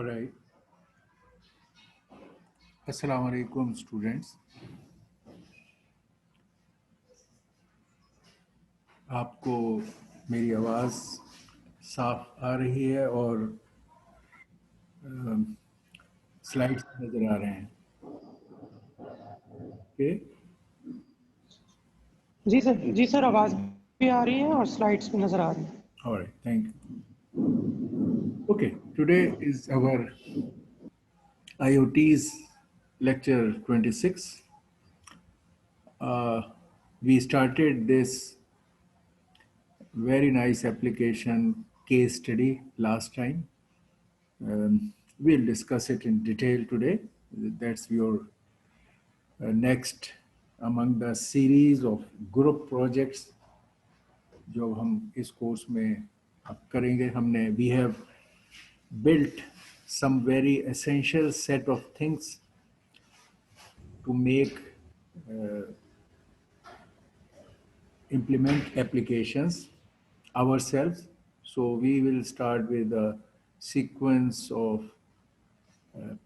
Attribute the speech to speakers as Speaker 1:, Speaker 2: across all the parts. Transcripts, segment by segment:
Speaker 1: All right. अस्सलाम वालेकुम students. आपको मेरी आवाज़ साफ आ रही है और स्लाइड्स नज़र आ रहे हैं। ओके।
Speaker 2: जी सर आवाज़ भी आ रही है और स्लाइड्स भी नज़र आ रही हैं।
Speaker 1: All right. Thank you. Okay. Today is our IoT's lecture 26. We started this very nice application case study last time. We'll discuss it in detail today. That's your next among the series of group projects जो हम इस course में अब करेंगे। हमने we have built some very essential set of things to make implement applications ourselves. So we will start with a sequence of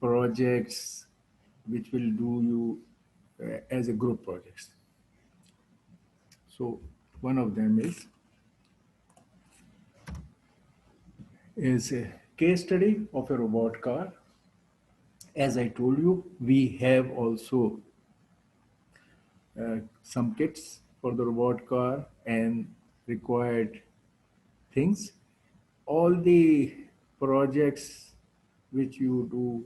Speaker 1: projects which will do you as a group projects. So one of them is a case study of a robot car. As I told you, we have also some kits for the robot car and required things. All the projects which you do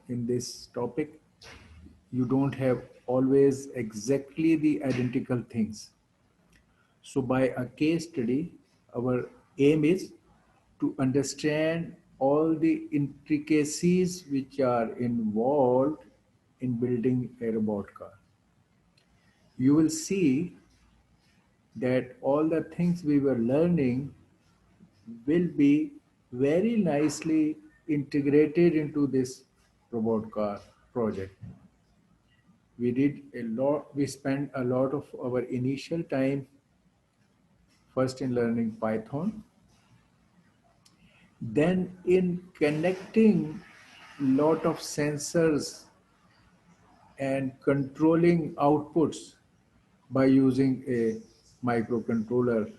Speaker 1: in this topic, you don't have always exactly the identical things. So by a case study, our aim is to understand all the intricacies which are involved in building a robot car. You will see that all the things we were learning will be very nicely integrated into this robot car project. We spent a lot of our initial time first in learning Python, then in connecting lot of sensors and controlling outputs by using a microcontroller,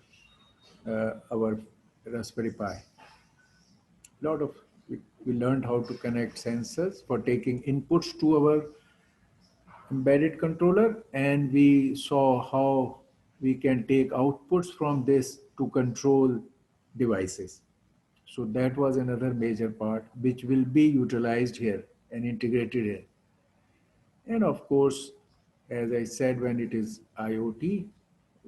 Speaker 1: our Raspberry Pi. Lot of we learned how to connect sensors for taking inputs to our embedded controller, and we saw how we can take outputs from this to control devices. So that was another major part which will be utilized here and integrated here. And of course, as I said, when it is IoT,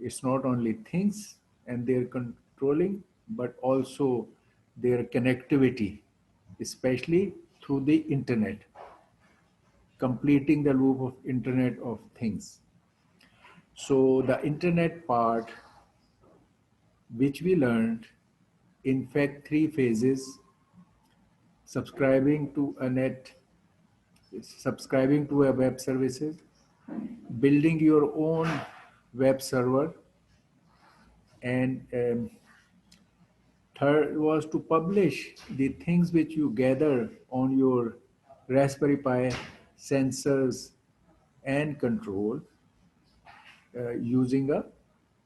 Speaker 1: it's not only things and their controlling, but also their connectivity, especially through the internet, completing the loop of Internet of Things. So the internet part, which we learned, in fact, three phases: subscribing to a net, subscribing to a web services, building your own web server, and third was to publish the things which you gather on your Raspberry Pi sensors and control using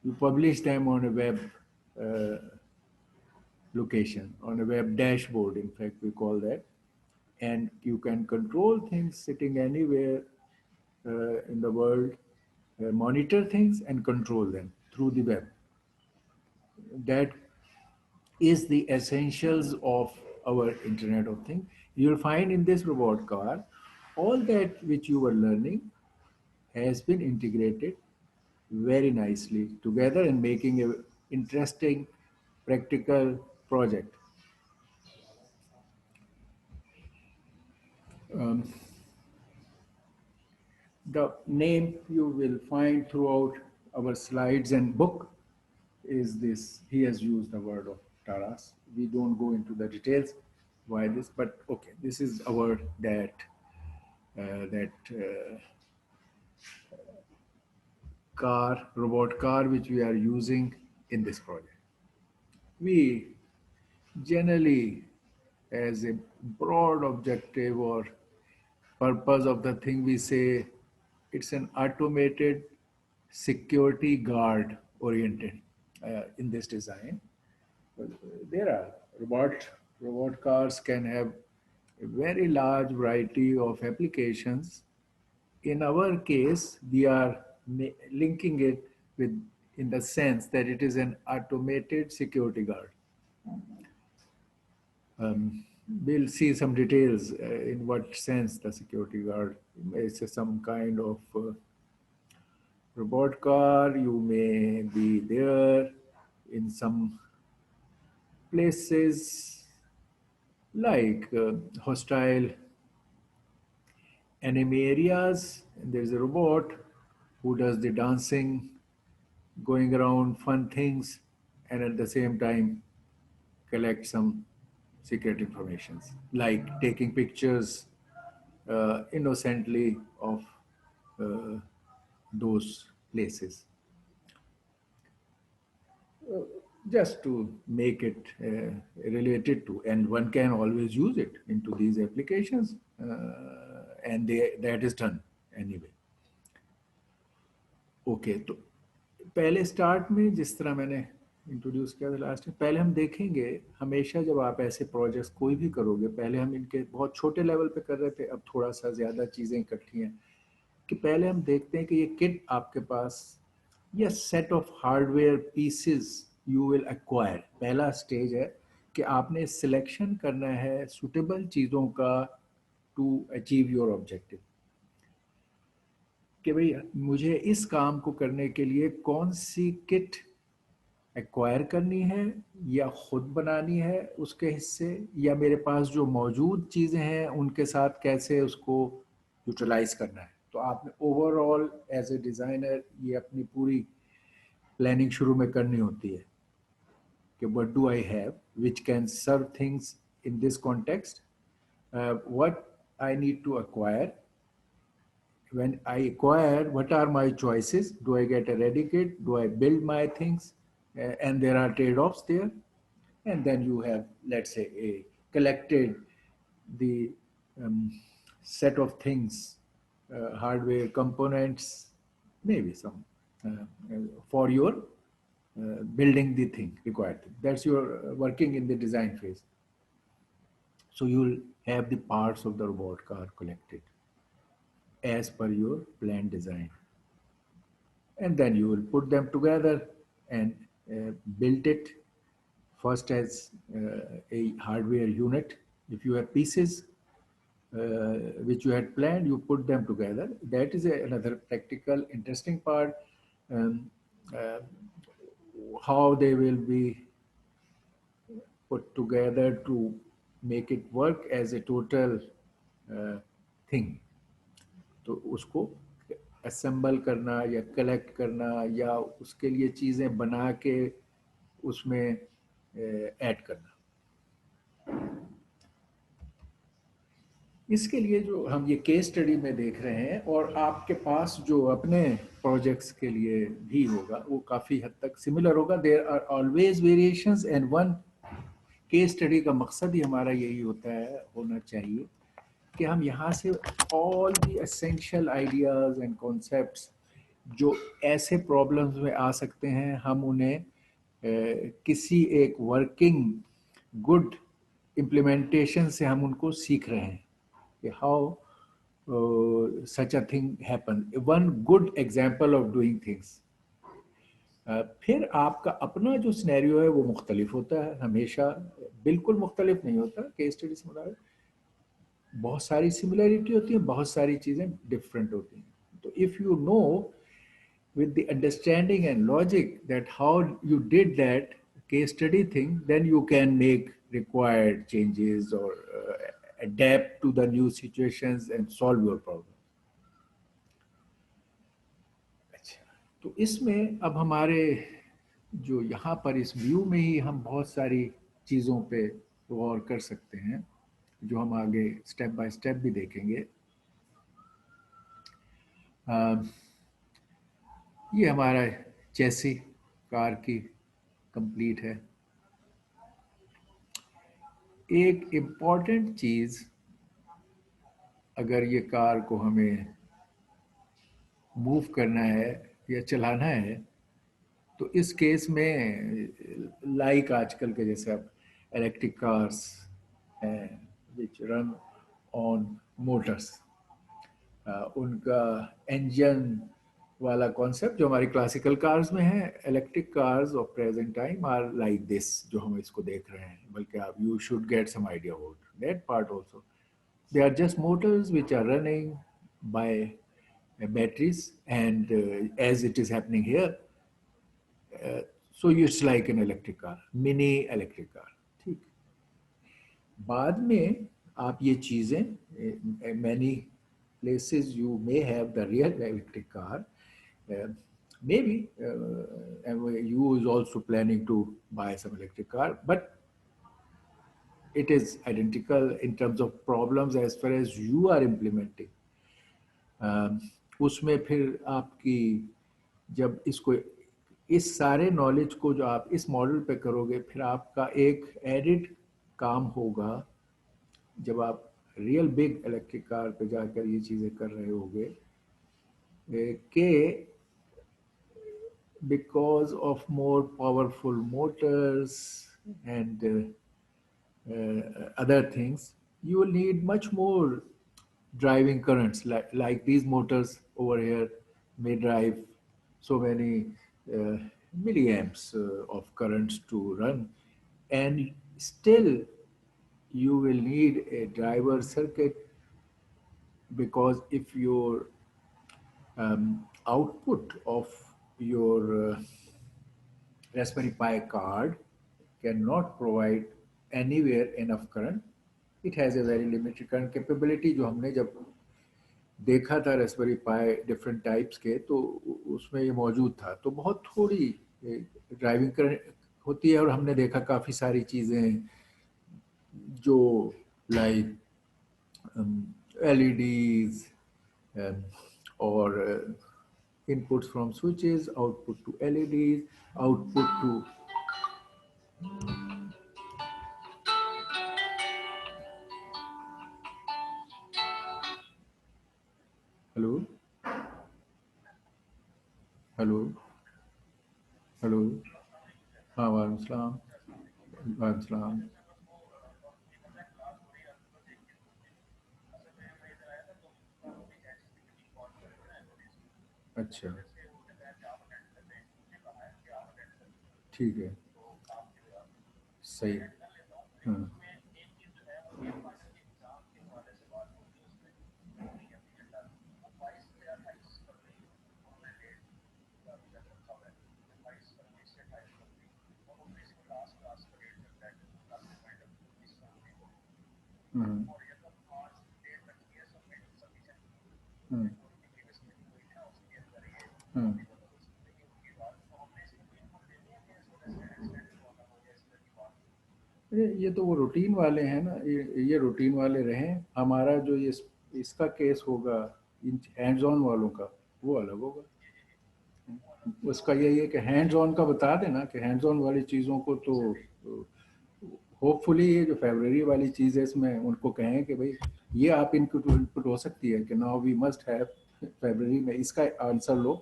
Speaker 1: you publish them on a web uh, location, on a web dashboard, in fact, we call that. And you can control things sitting anywhere in the world, monitor things and control them through the web. That is the essentials of our Internet of Things. You'll find in this robot car, all that which you were learning has been integrated very nicely together and making a interesting practical project. Um, the name you will find throughout our slides and book is this. He has used the word of Taras. We don't go into the details why this, but okay, this is a word that robot car, which we are using in this project. We generally as a broad objective or purpose of the thing, we say it's an automated security guard oriented in this design. There are robot cars can have a very large variety of applications. In our case, we are linking it with, in the sense that it is an automated security guard. We'll see some details in what sense the security guard is some kind of robot car. You may be there in some places like hostile enemy areas. And there's a robot who does the dancing, going around fun things, and at the same time collect some secret informations, like taking pictures innocently of uh, those places, just to make it related to, and one can always use it into these applications, and that is done anyway. Okay, तो पहले start में जिस तरह मैंने introduce किया था last में, पहले हम देखेंगे हमेशा जब आप ऐसे प्रोजेक्ट्स कोई भी करोगे, पहले हम इनके बहुत छोटे लेवल पे कर रहे थे, अब थोड़ा सा ज़्यादा चीज़ें इकट्ठी हैं, कि पहले हम देखते हैं कि ये किट आपके पास या set of hardware pieces you will acquire. पहला स्टेज है कि आपने सिलेक्शन करना है सुटेबल चीज़ों का टू अचीव योर ऑब्जेक्टिव, कि भाई मुझे इस काम को करने के लिए कौन सी किट एक्वायर करनी है या खुद बनानी है उसके हिस्से, या मेरे पास जो मौजूद चीज़ें हैं उनके साथ कैसे उसको यूटिलाइज करना है। तो आपने ओवरऑल एज ए डिज़ाइनर ये अपनी पूरी प्लानिंग शुरू में करनी होती है कि what do I have which can serve things in this context, what I need to acquire, when I acquire, what are my choices? Do I get a ready kit? Do I build my things? And there are trade-offs there. And then you have, let's say, a collected the set of things, hardware components, maybe some for your building the thing required. That's your working in the design phase. So you'll have the parts of the robot car collected as per your plan design, and then you will put them together and build it first as a hardware unit. If you have pieces which you had planned, you put them together. That is another practical interesting part, um, uh, how they will be put together to make it work as a total thing. तो उसको assemble करना या collect करना या उसके लिए चीज़ें बना के उसमें ऐड करना, इसके लिए जो हम ये केस स्टडी में देख रहे हैं और आपके पास जो अपने प्रोजेक्ट्स के लिए भी होगा वो काफ़ी हद तक सिमिलर होगा। There are always variations and one case study का मकसद ही हमारा यही होता है, होना चाहिए कि हम यहाँ से all the essential ideas and concepts जो ऐसे प्रॉब्लम्स में आ सकते हैं, हम उन्हें किसी एक वर्किंग गुड इम्प्लीमेंटेशन से हम उनको सीख रहे हैं कि how such a thing happen, one good example of doing things. फिर आपका अपना जो सिनेरियो है वो मुख्तलिफ होता है, हमेशा बिल्कुल मुख्तलिफ नहीं होता। केस स्टडी से मुराद बहुत सारी सिमिलरिटी होती है, बहुत सारी चीज़ें डिफरेंट होती हैं। तो if you know with the understanding and logic that how you did that case study thing, then you can make required changes or adapt to the new situations and solve your problem. अच्छा, तो इसमें अब हमारे जो यहाँ पर इस view में ही हम बहुत सारी चीज़ों पे गौर कर सकते हैं जो हम आगे स्टेप बाय स्टेप भी देखेंगे। ये हमारा चेसी कार की कंप्लीट है। एक इम्पॉर्टेंट चीज, अगर ये कार को हमें मूव करना है या चलाना है, तो इस केस में लाइक आजकल के जैसे अब इलेक्ट्रिक कार्स हैं विच रन ऑन मोटर्स, उनका इंजन वाला कॉन्सेप्ट जो हमारी क्लासिकल कार्स में है, electric cars of present time are like this जो हम इसको देख रहे हैं, बल्कि आप you should get some idea about that part also. They are just motors which are running by batteries, and as it is happening here, so it's like an electric car, mini electric car. ठीक. बाद में आप ये चीज़ें many places you may have the real electric car. Maybe you is also planning to buy some electric car, but it is identical in terms of problems as far as you are implementing. उसमें फिर आपकी जब इसको इस सारे knowledge को जो आप इस मॉडल पे करोगे, फिर आपका एक एडिड काम होगा जब आप रियल बिग इलेक्ट्रिक कार पे जाकर ये चीज़ें कर रहे होगे कि because of more powerful motors and other things, you will need much more driving currents. Like these motors over here may drive so many milliamps of currents to run, and still you will need a driver circuit, because if your output of your Raspberry Pi card cannot provide anywhere enough current. It has a very limited current capability. जो हमने जब देखा था Raspberry Pi different types के, तो उसमें ये मौजूद था. तो बहुत थोड़ी ड्राइविंग करंट होती है, और हमने देखा काफ़ी सारी चीज़ें जो like LEDs or inputs from switches, output to LEDs, output to hello hello hello. हाँ, वालेकुम सलाम. वालेकुम सलाम. अच्छा, ठीक है. सही. हाँ. हाँ. हाँ. हाँ. ये तो वो रूटीन वाले हैं ना, ये रूटीन वाले रहे. हमारा जो ये इसका केस होगा इन हैंड्स ऑन वालों का, वो अलग होगा. उसका यही है कि हैंड्स ऑन का बता देना कि हैंड्स ऑन वाली चीज़ों को तो होपफुली ये जो फेब्रवरी वाली चीज़ है इसमें उनको कहें कि भाई ये आप इनपुट इनपुट हो सकती है कि now we must have February में इसका आंसर लो.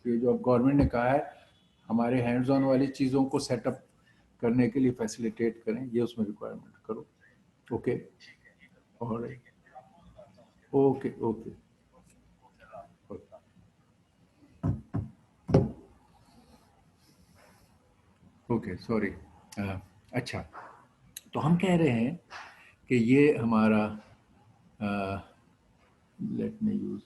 Speaker 1: ये जो अब गवर्नमेंट ने कहा है हमारे हैंड्स ऑन वाली चीज़ों को सेटअप करने के लिए फैसिलिटेट करें, ये उसमें रिक्वायरमेंट करो. ओके. और ओके ओके. Okay sorry. अच्छा, तो हम कह रहे हैं कि ये हमारा लेट मी यूज.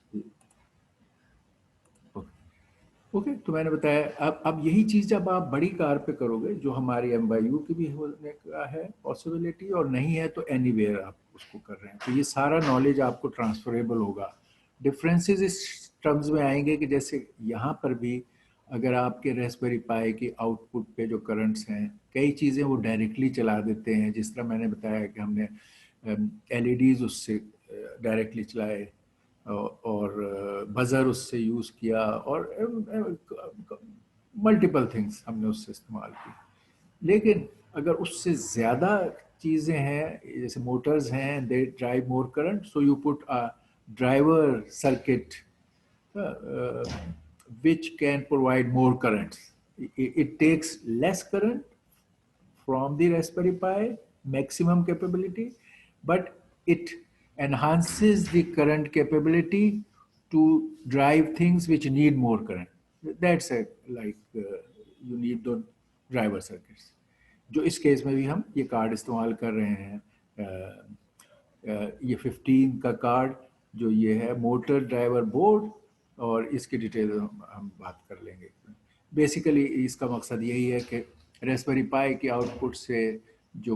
Speaker 1: ओके, तो मैंने बताया अब यही चीज़ जब आप बड़ी कार पे करोगे, जो हमारी MYU की भी होने का है पॉसिबिलिटी, और नहीं है तो एनीवेयर आप उसको कर रहे हैं, तो ये सारा नॉलेज आपको ट्रांसफरेबल होगा. डिफरेंसेस इस टर्म्स में आएंगे कि जैसे यहाँ पर भी अगर आपके रेस्पबेरी पाई की आउटपुट पे जो करंट्स हैं, कई चीज़ें वो डायरेक्टली चला देते हैं, जिस तरह मैंने बताया कि हमने LEDs उससे डायरेक्टली चलाए, और बज़र उससे यूज़ किया, और मल्टीपल थिंग्स हमने उससे इस्तेमाल की. लेकिन अगर उससे ज़्यादा चीज़ें हैं जैसे मोटर्स हैं, they drive more current, so you put a driver circuit which can provide more currents. It takes less current from the Raspberry Pi maximum capability, but it enhances the current capability to drive things which need more current. That's it, like you need the driver circuits. जो इस case में भी हम ये card इस्तेमाल कर रहे हैं, ये 15 का कार्ड जो ये है मोटर ड्राइवर बोर्ड, और इसकी डिटेल हम बात कर लेंगे। बेसिकली इसका मकसद यही है कि रेस्पबेरी पाई के आउटपुट से जो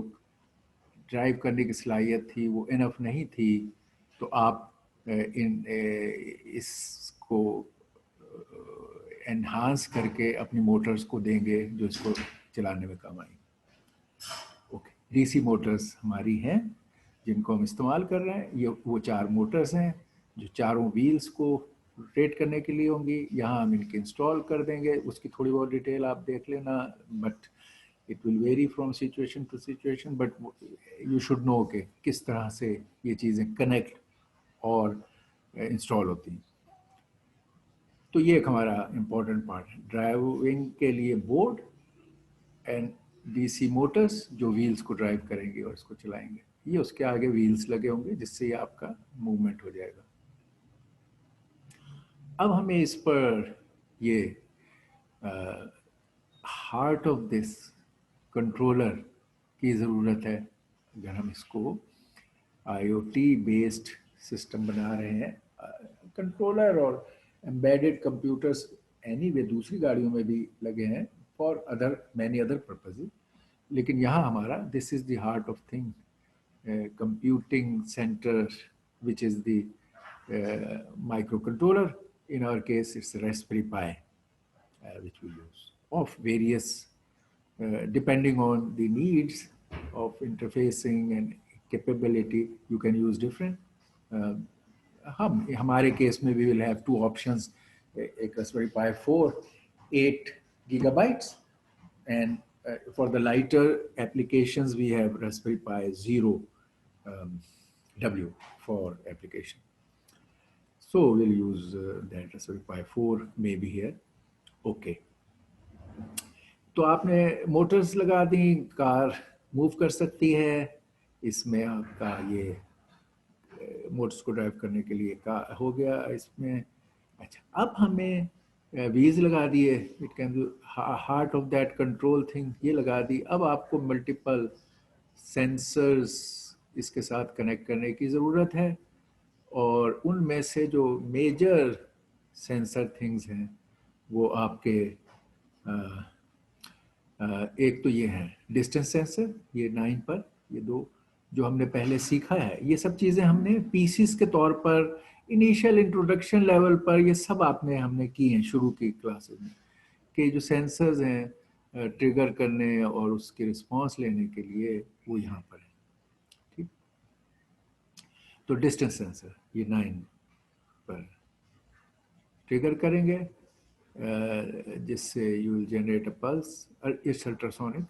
Speaker 1: ड्राइव करने की सलाहियत थी वो इनफ नहीं थी, तो आप इसको एनहांस करके अपनी मोटर्स को देंगे जो इसको चलाने में काम आएंगे। ओके, डीसी मोटर्स हमारी हैं जिनको हम इस्तेमाल कर रहे हैं। ये वो 4 मोटर्स हैं जो चारों व्हील्स को रोटेट करने के लिए होंगी। यहाँ हम इनके इंस्टॉल कर देंगे, उसकी थोड़ी बहुत डिटेल आप देख लेना, but it will vary from situation to situation, but you should know कि किस तरह से ये चीज़ें कनेक्ट और इंस्टॉल होती हैं। तो ये एक हमारा इम्पोर्टेंट पार्ट है, ड्राइविंग के लिए बोर्ड एंड डीसी मोटर्स जो व्हील्स को ड्राइव करेंगे और इसको चलाएंगे। ये उसके आगे व्हील्स लगे होंगे जिससे ये आपका मूवमेंट हो जाएगा। अब हमें इस पर ये हार्ट ऑफ दिस कंट्रोलर की ज़रूरत है। अगर हम इसको आईओटी बेस्ड सिस्टम बना रहे हैं, कंट्रोलर और एम्बेडेड कंप्यूटर्स एनीवे दूसरी गाड़ियों में भी लगे हैं for other many other purposes, लेकिन यहाँ हमारा this is the heart of thing, computing center, which is the microcontroller. In our case, it's the Raspberry Pi, which we use, of various, depending on the needs of interfacing and capability, you can use different. हम हमारे case में we will have 2 options, एक Raspberry Pi 4, 8 gigabytes, and for the lighter applications we have Raspberry Pi Zero W for application. So we'll use that Raspberry Pi 4 maybe here. Okay. तो आपने Motors लगा दी, car move कर सकती है, इसमें आपका ये मोटर्स को ड्राइव करने के लिए का हो गया इसमें। अच्छा, अब हमें व्हील्स लगा दिए, it can be heart of that control thing, ये लगा दी। अब आपको मल्टीपल सेंसर्स इसके साथ कनेक्ट करने की ज़रूरत है, और उनमें से जो मेजर सेंसर थिंग्स हैं वो आपके एक तो ये है डिस्टेंस सेंसर, ये 9 पर, ये 2 जो हमने पहले सीखा है, ये सब चीज़ें हमने पीसीस के तौर पर इनिशियल इंट्रोडक्शन लेवल पर ये सब आपने हमने की हैं शुरू की क्लासेस में, कि जो सेंसर्स हैं ट्रिगर करने और उसकी रिस्पांस लेने के लिए वो यहाँ पर है। ठीक, तो डिस्टेंस सेंसर ये 9 पर ट्रिगर करेंगे, जिससे you will generate a pulse, it's ultrasonic,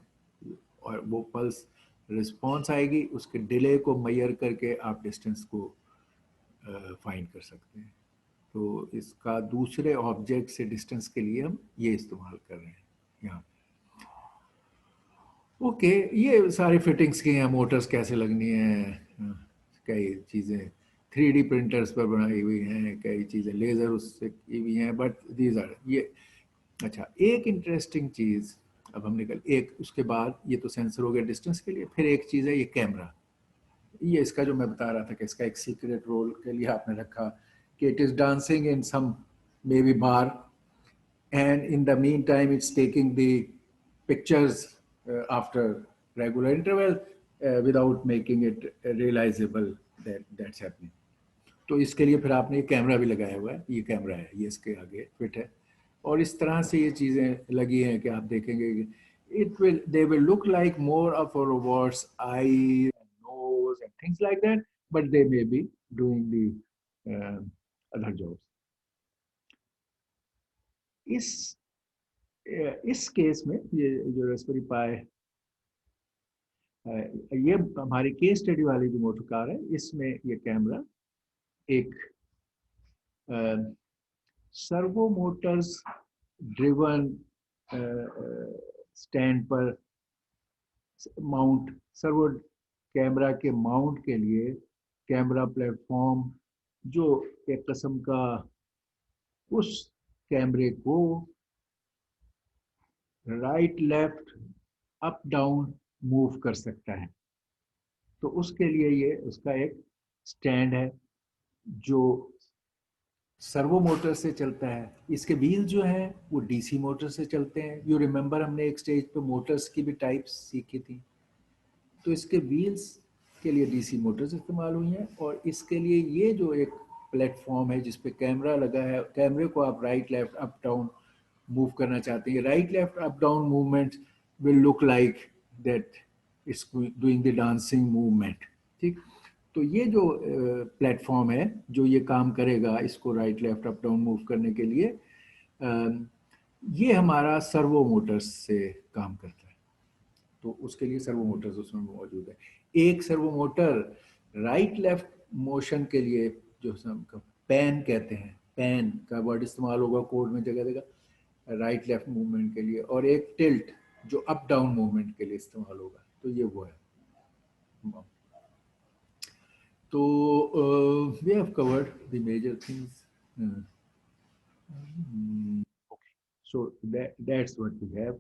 Speaker 1: और वो पल्स रिस्पॉन्स आएगी, उसके डिले को मैयर करके आप डिस्टेंस को फाइंड कर सकते हैं। तो इसका दूसरे ऑब्जेक्ट से डिस्टेंस के लिए हम ये इस्तेमाल कर रहे हैं यहाँ। ओके, ये सारी फिटिंग्स की हैं, मोटर्स कैसे लगनी है, कई चीज़ें 3D प्रिंटर्स पर बनाई हुई हैं, कई चीज़ें लेज़र उससे की हुई हैं, बट दीज आर ये। अच्छा, एक इंटरेस्टिंग चीज़ अब हम निकल, एक उसके बाद ये तो सेंसर हो गया डिस्टेंस के लिए, फिर एक चीज़ है ये कैमरा। ये इसका जो मैं बता रहा था कि इसका एक सीक्रेट रोल के लिए आपने रखा कि it is dancing in some may be bar, and in the meantime it's taking the pictures after regular interval without making it realizable that that's happening. तो इसके लिए फिर आपने ये कैमरा भी लगाया हुआ है, ये कैमरा है, ये इसके आगे फिट है, और इस तरह से ये चीज़ें लगी हैं कि आप देखेंगे they will look like more of a robot's eye and nose and things like that, but they may be doing the other jobs. इस केस में ये जो रास्पबेरी पाई ये हमारी केस स्टडी वाली जो मोटर कार है, इसमें ये कैमरा एक सर्वो मोटर्स ड्रिवन स्टैंड पर माउंट, सर्वो कैमरा के माउंट के लिए कैमरा प्लेटफॉर्म, जो एक किस्म का उस कैमरे को right left up down move कर सकता है। तो उसके लिए ये उसका एक स्टैंड है जो सर्वो मोटर से चलता है। इसके व्हील जो है वो डीसी मोटर से चलते हैं। यू रिमेंबर हमने एक स्टेज पे मोटर्स की भी टाइप्स सीखी थी। तो इसके व्हील्स के लिए डीसी मोटर्स इस्तेमाल हुई हैं, और इसके लिए ये जो एक प्लेटफॉर्म है जिस पे कैमरा लगा है, कैमरे को आप right left up down move करना चाहते हैं। Right left up down movement will look like that it's doing the dancing movement. ठीक, तो ये जो प्लेटफॉर्म है जो ये काम करेगा इसको right left up down move करने के लिए, ये हमारा सर्वो मोटर्स से काम करता है। तो उसके लिए सर्वो मोटर्स उसमें मौजूद है। एक servo motor right left motion के लिए, जो हम पैन कहते हैं, पैन का वर्ड इस्तेमाल होगा कोड में जगह जगह राइट लेफ्ट मूवमेंट के लिए, और एक टिल्ट जो अप डाउन मूवमेंट के लिए इस्तेमाल होगा। तो ये वो है। तो we have covered the major things. Okay, so that's what we have,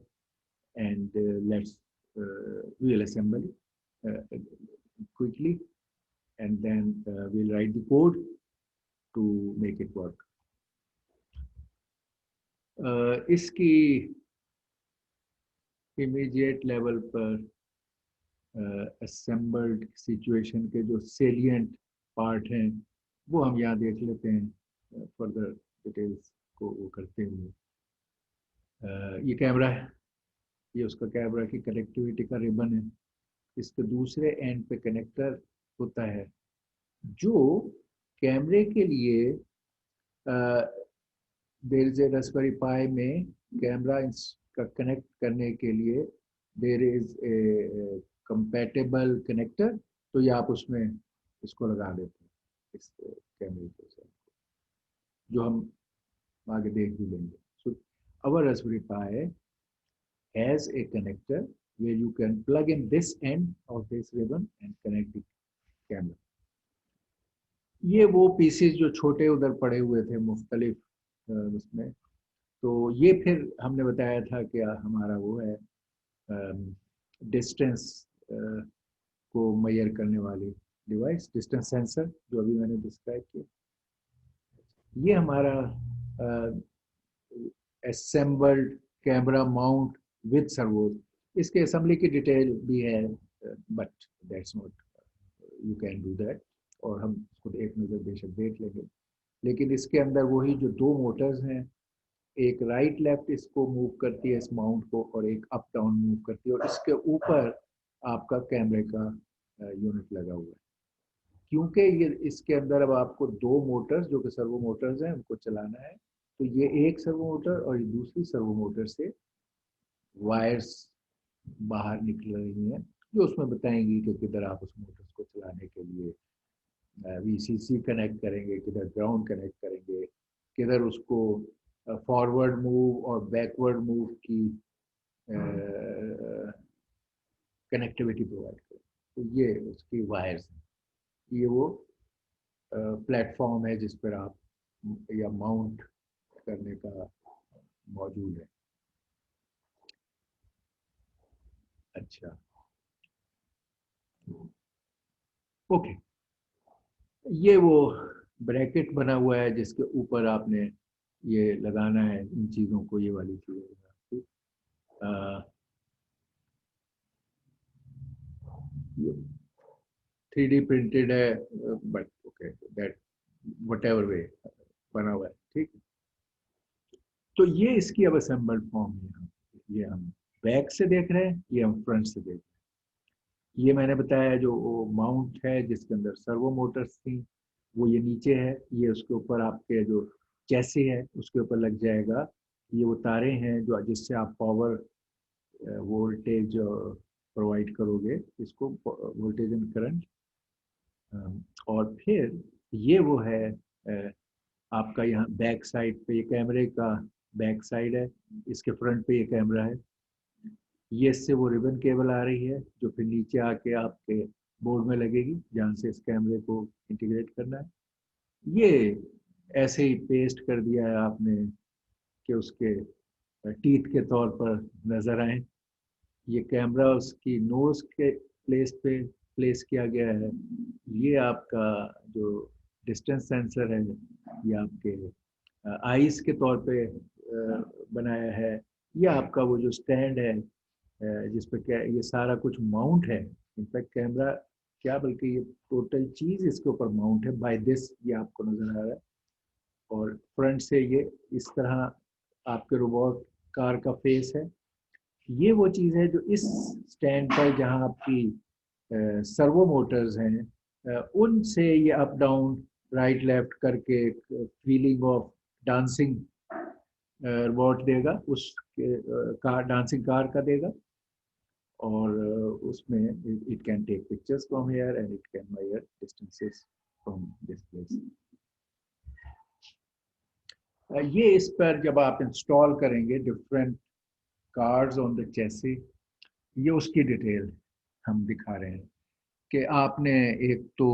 Speaker 1: and let's we'll assemble quickly, and then we'll write the code to make it work. इसकी इमीडिएट लेवल पर असेंबल्ड सिचुएशन के जो salient part हैं वो हम यहाँ देख लेते हैं फर्दर डिटेल्स को वो करते हुए। ये कैमरा है, ये उसका कैमरा की कनेक्टिविटी का रिबन है। इसके दूसरे एंड पे कनेक्टर होता है जो कैमरे के लिए there is a raspberry pi में कैमरा का कनेक्ट करने के लिए there is a compatible connector. तो ये आप उसमें इसको लगा देते हैं, इस कैमरे को, जो हम आगे देख भी लेंगे। सो our Raspberry Pi has a connector where you can plug in this end of this ribbon and connect the camera. ये वो पीसेस जो छोटे उधर पड़े हुए थे मुख्तलिफ उसमें, तो ये फिर हमने बताया था कि हमारा वो है डिस्टेंस को मेजर करने वाली डिवाइस, डिस्टेंस सेंसर, जो अभी मैंने डिस्क्राइब किया। ये हमारा assembled कैमरा माउंट विद सर्वोज। इसके असेंबली की डिटेल भी है, but that's not, you can do that, और हम खुद एक नज़र बेशक देख लेंगे। लेकिन इसके अंदर वही जो दो मोटर्स हैं, एक राइट लेफ्ट इसको मूव करती है इस माउंट को, और एक अप डाउन मूव करती है, और इसके ऊपर आपका कैमरे का यूनिट लगा हुआ है। क्योंकि ये इसके अंदर अब आपको दो मोटर्स जो कि सर्वो मोटर्स हैं उनको चलाना है, तो ये एक सर्वो मोटर और ये दूसरी सर्वो मोटर से वायर्स बाहर निकल रही हैं, जो उसमें बताएंगी कि किधर आप उस मोटर्स को चलाने के लिए वीसीसी कनेक्ट करेंगे, किधर ग्राउंड कनेक्ट करेंगे, किधर उसको फॉरवर्ड मूव और बैकवर्ड मूव की कनेक्टिविटी प्रोवाइड करें। तो ये उसकी वायर्स हैं। ये वो प्लेटफॉर्म है जिस पर आप या माउंट करने का मौजूद है। अच्छा, ओके, ये वो ब्रैकेट बना हुआ है जिसके ऊपर आपने ये लगाना है इन चीज़ों को, ये वाली चीज़ें। ये 3D प्रिंटेड है, बट ओके, दैट व्हाटएवर वे बना हुआ है, ठीक। तो ये इसकी अब असेंबल्ड फॉर्म है। ये हम बैक से देख रहे हैं, ये हम फ्रंट से देख रहे हैं। ये मैंने बताया जो माउंट है जिसके अंदर सर्वो मोटर्स थी, वो ये नीचे है। ये उसके ऊपर आपके जो चैसी है उसके ऊपर लग जाएगा। ये वो तारे हैं जो जिससे आप पावर वोल्टेज प्रोवाइड करोगे इसको वोल्टेज एंड करंट। और फिर ये वो है आपका यहाँ बैक साइड पे, ये कैमरे का बैक साइड है, इसके फ्रंट पे ये कैमरा है। ये इससे वो रिबन केबल आ रही है जो फिर नीचे आके आपके बोर्ड में लगेगी, जहाँ से इस कैमरे को इंटीग्रेट करना है। ये ऐसे ही पेस्ट कर दिया है आपने कि उसके टीथ के तौर पर नजर आए। ये कैमरा उसकी नोज के प्लेस पे प्लेस किया गया है। ये आपका जो डिस्टेंस सेंसर है ये आपके आईज के तौर पे बनाया है। ये आपका वो जो स्टैंड है जिस पे क्या ये सारा कुछ माउंट है। इनफैक्ट कैमरा क्या बल्कि ये टोटल चीज इसके ऊपर माउंट है बाय दिस, ये आपको नजर आ रहा है। और फ्रंट से ये इस तरह आपके रोबोट कार का फेस है। ये वो चीज़ है जो इस स्टैंड पर जहाँ आपकी सर्वो मोटर्स हैं उनसे ये अप डाउन राइट लेफ्ट करके फीलिंग ऑफ डांसिंग रोबोट देगा, उस कार डांसिंग कार का देगा। और उसमें it can take pictures from here and it can measure distances from this place. ये इस पर जब आप इंस्टॉल करेंगे different cards on the chassis, ये उसकी डिटेल हम दिखा रहे हैं कि आपने एक तो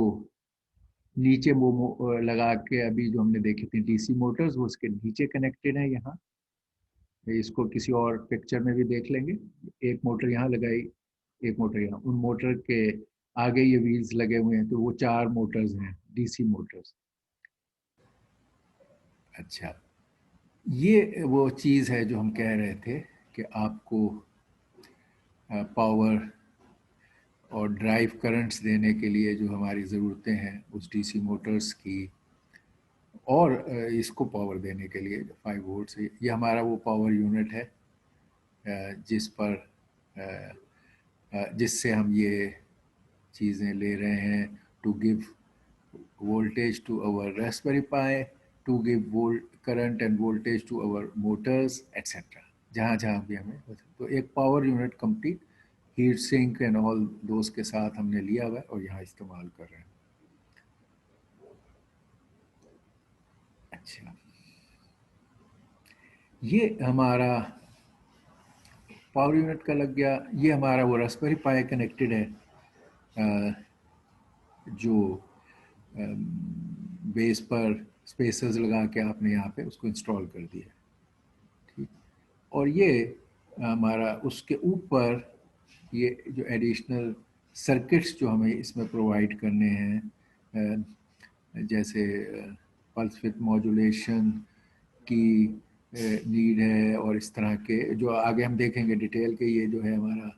Speaker 1: नीचे वो लगा के अभी जो हमने देखी थी डीसी मोटर्स वो उसके नीचे कनेक्टेड है यहाँ। इसको किसी और पिक्चर में भी देख लेंगे। एक मोटर यहाँ लगाई, एक मोटर यहाँ, उन मोटर के आगे ये व्हील्स लगे हुए हैं, तो वो 4 मोटर्स हैं डीसी मोटर्स। अच्छा, ये वो चीज़ है जो हम कह रहे थे कि आपको पावर और ड्राइव करंट्स देने के लिए जो हमारी ज़रूरतें हैं उस डीसी मोटर्स की, और इसको पावर देने के लिए 5 वोल्ट से, ये हमारा वो पावर यूनिट है जिस पर जिससे हम ये चीज़ें ले रहे हैं to give voltage to our Raspberry Pi, to give current and voltage to our motors, etc. जहाँ जहाँ भी हमें, तो एक power unit complete heat sink and all दोस्त के साथ हमने लिया हुआ है और यहाँ इस्तेमाल कर रहे हैं। अच्छा, ये हमारा पावर यूनिट का लग गया। ये हमारा वो रास्पबेरी पाई कनेक्टेड है जो बेस पर स्पेसर्स लगा के आपने यहाँ पे उसको इंस्टॉल कर दिया। ठीक, और ये हमारा उसके ऊपर ये जो एडिशनल सर्किट्स जो हमें इसमें प्रोवाइड करने हैं, जैसे पल्स विथ मॉड्यूलेशन की नीड है, और इस तरह के जो आगे हम देखेंगे डिटेल के, ये जो है हमारा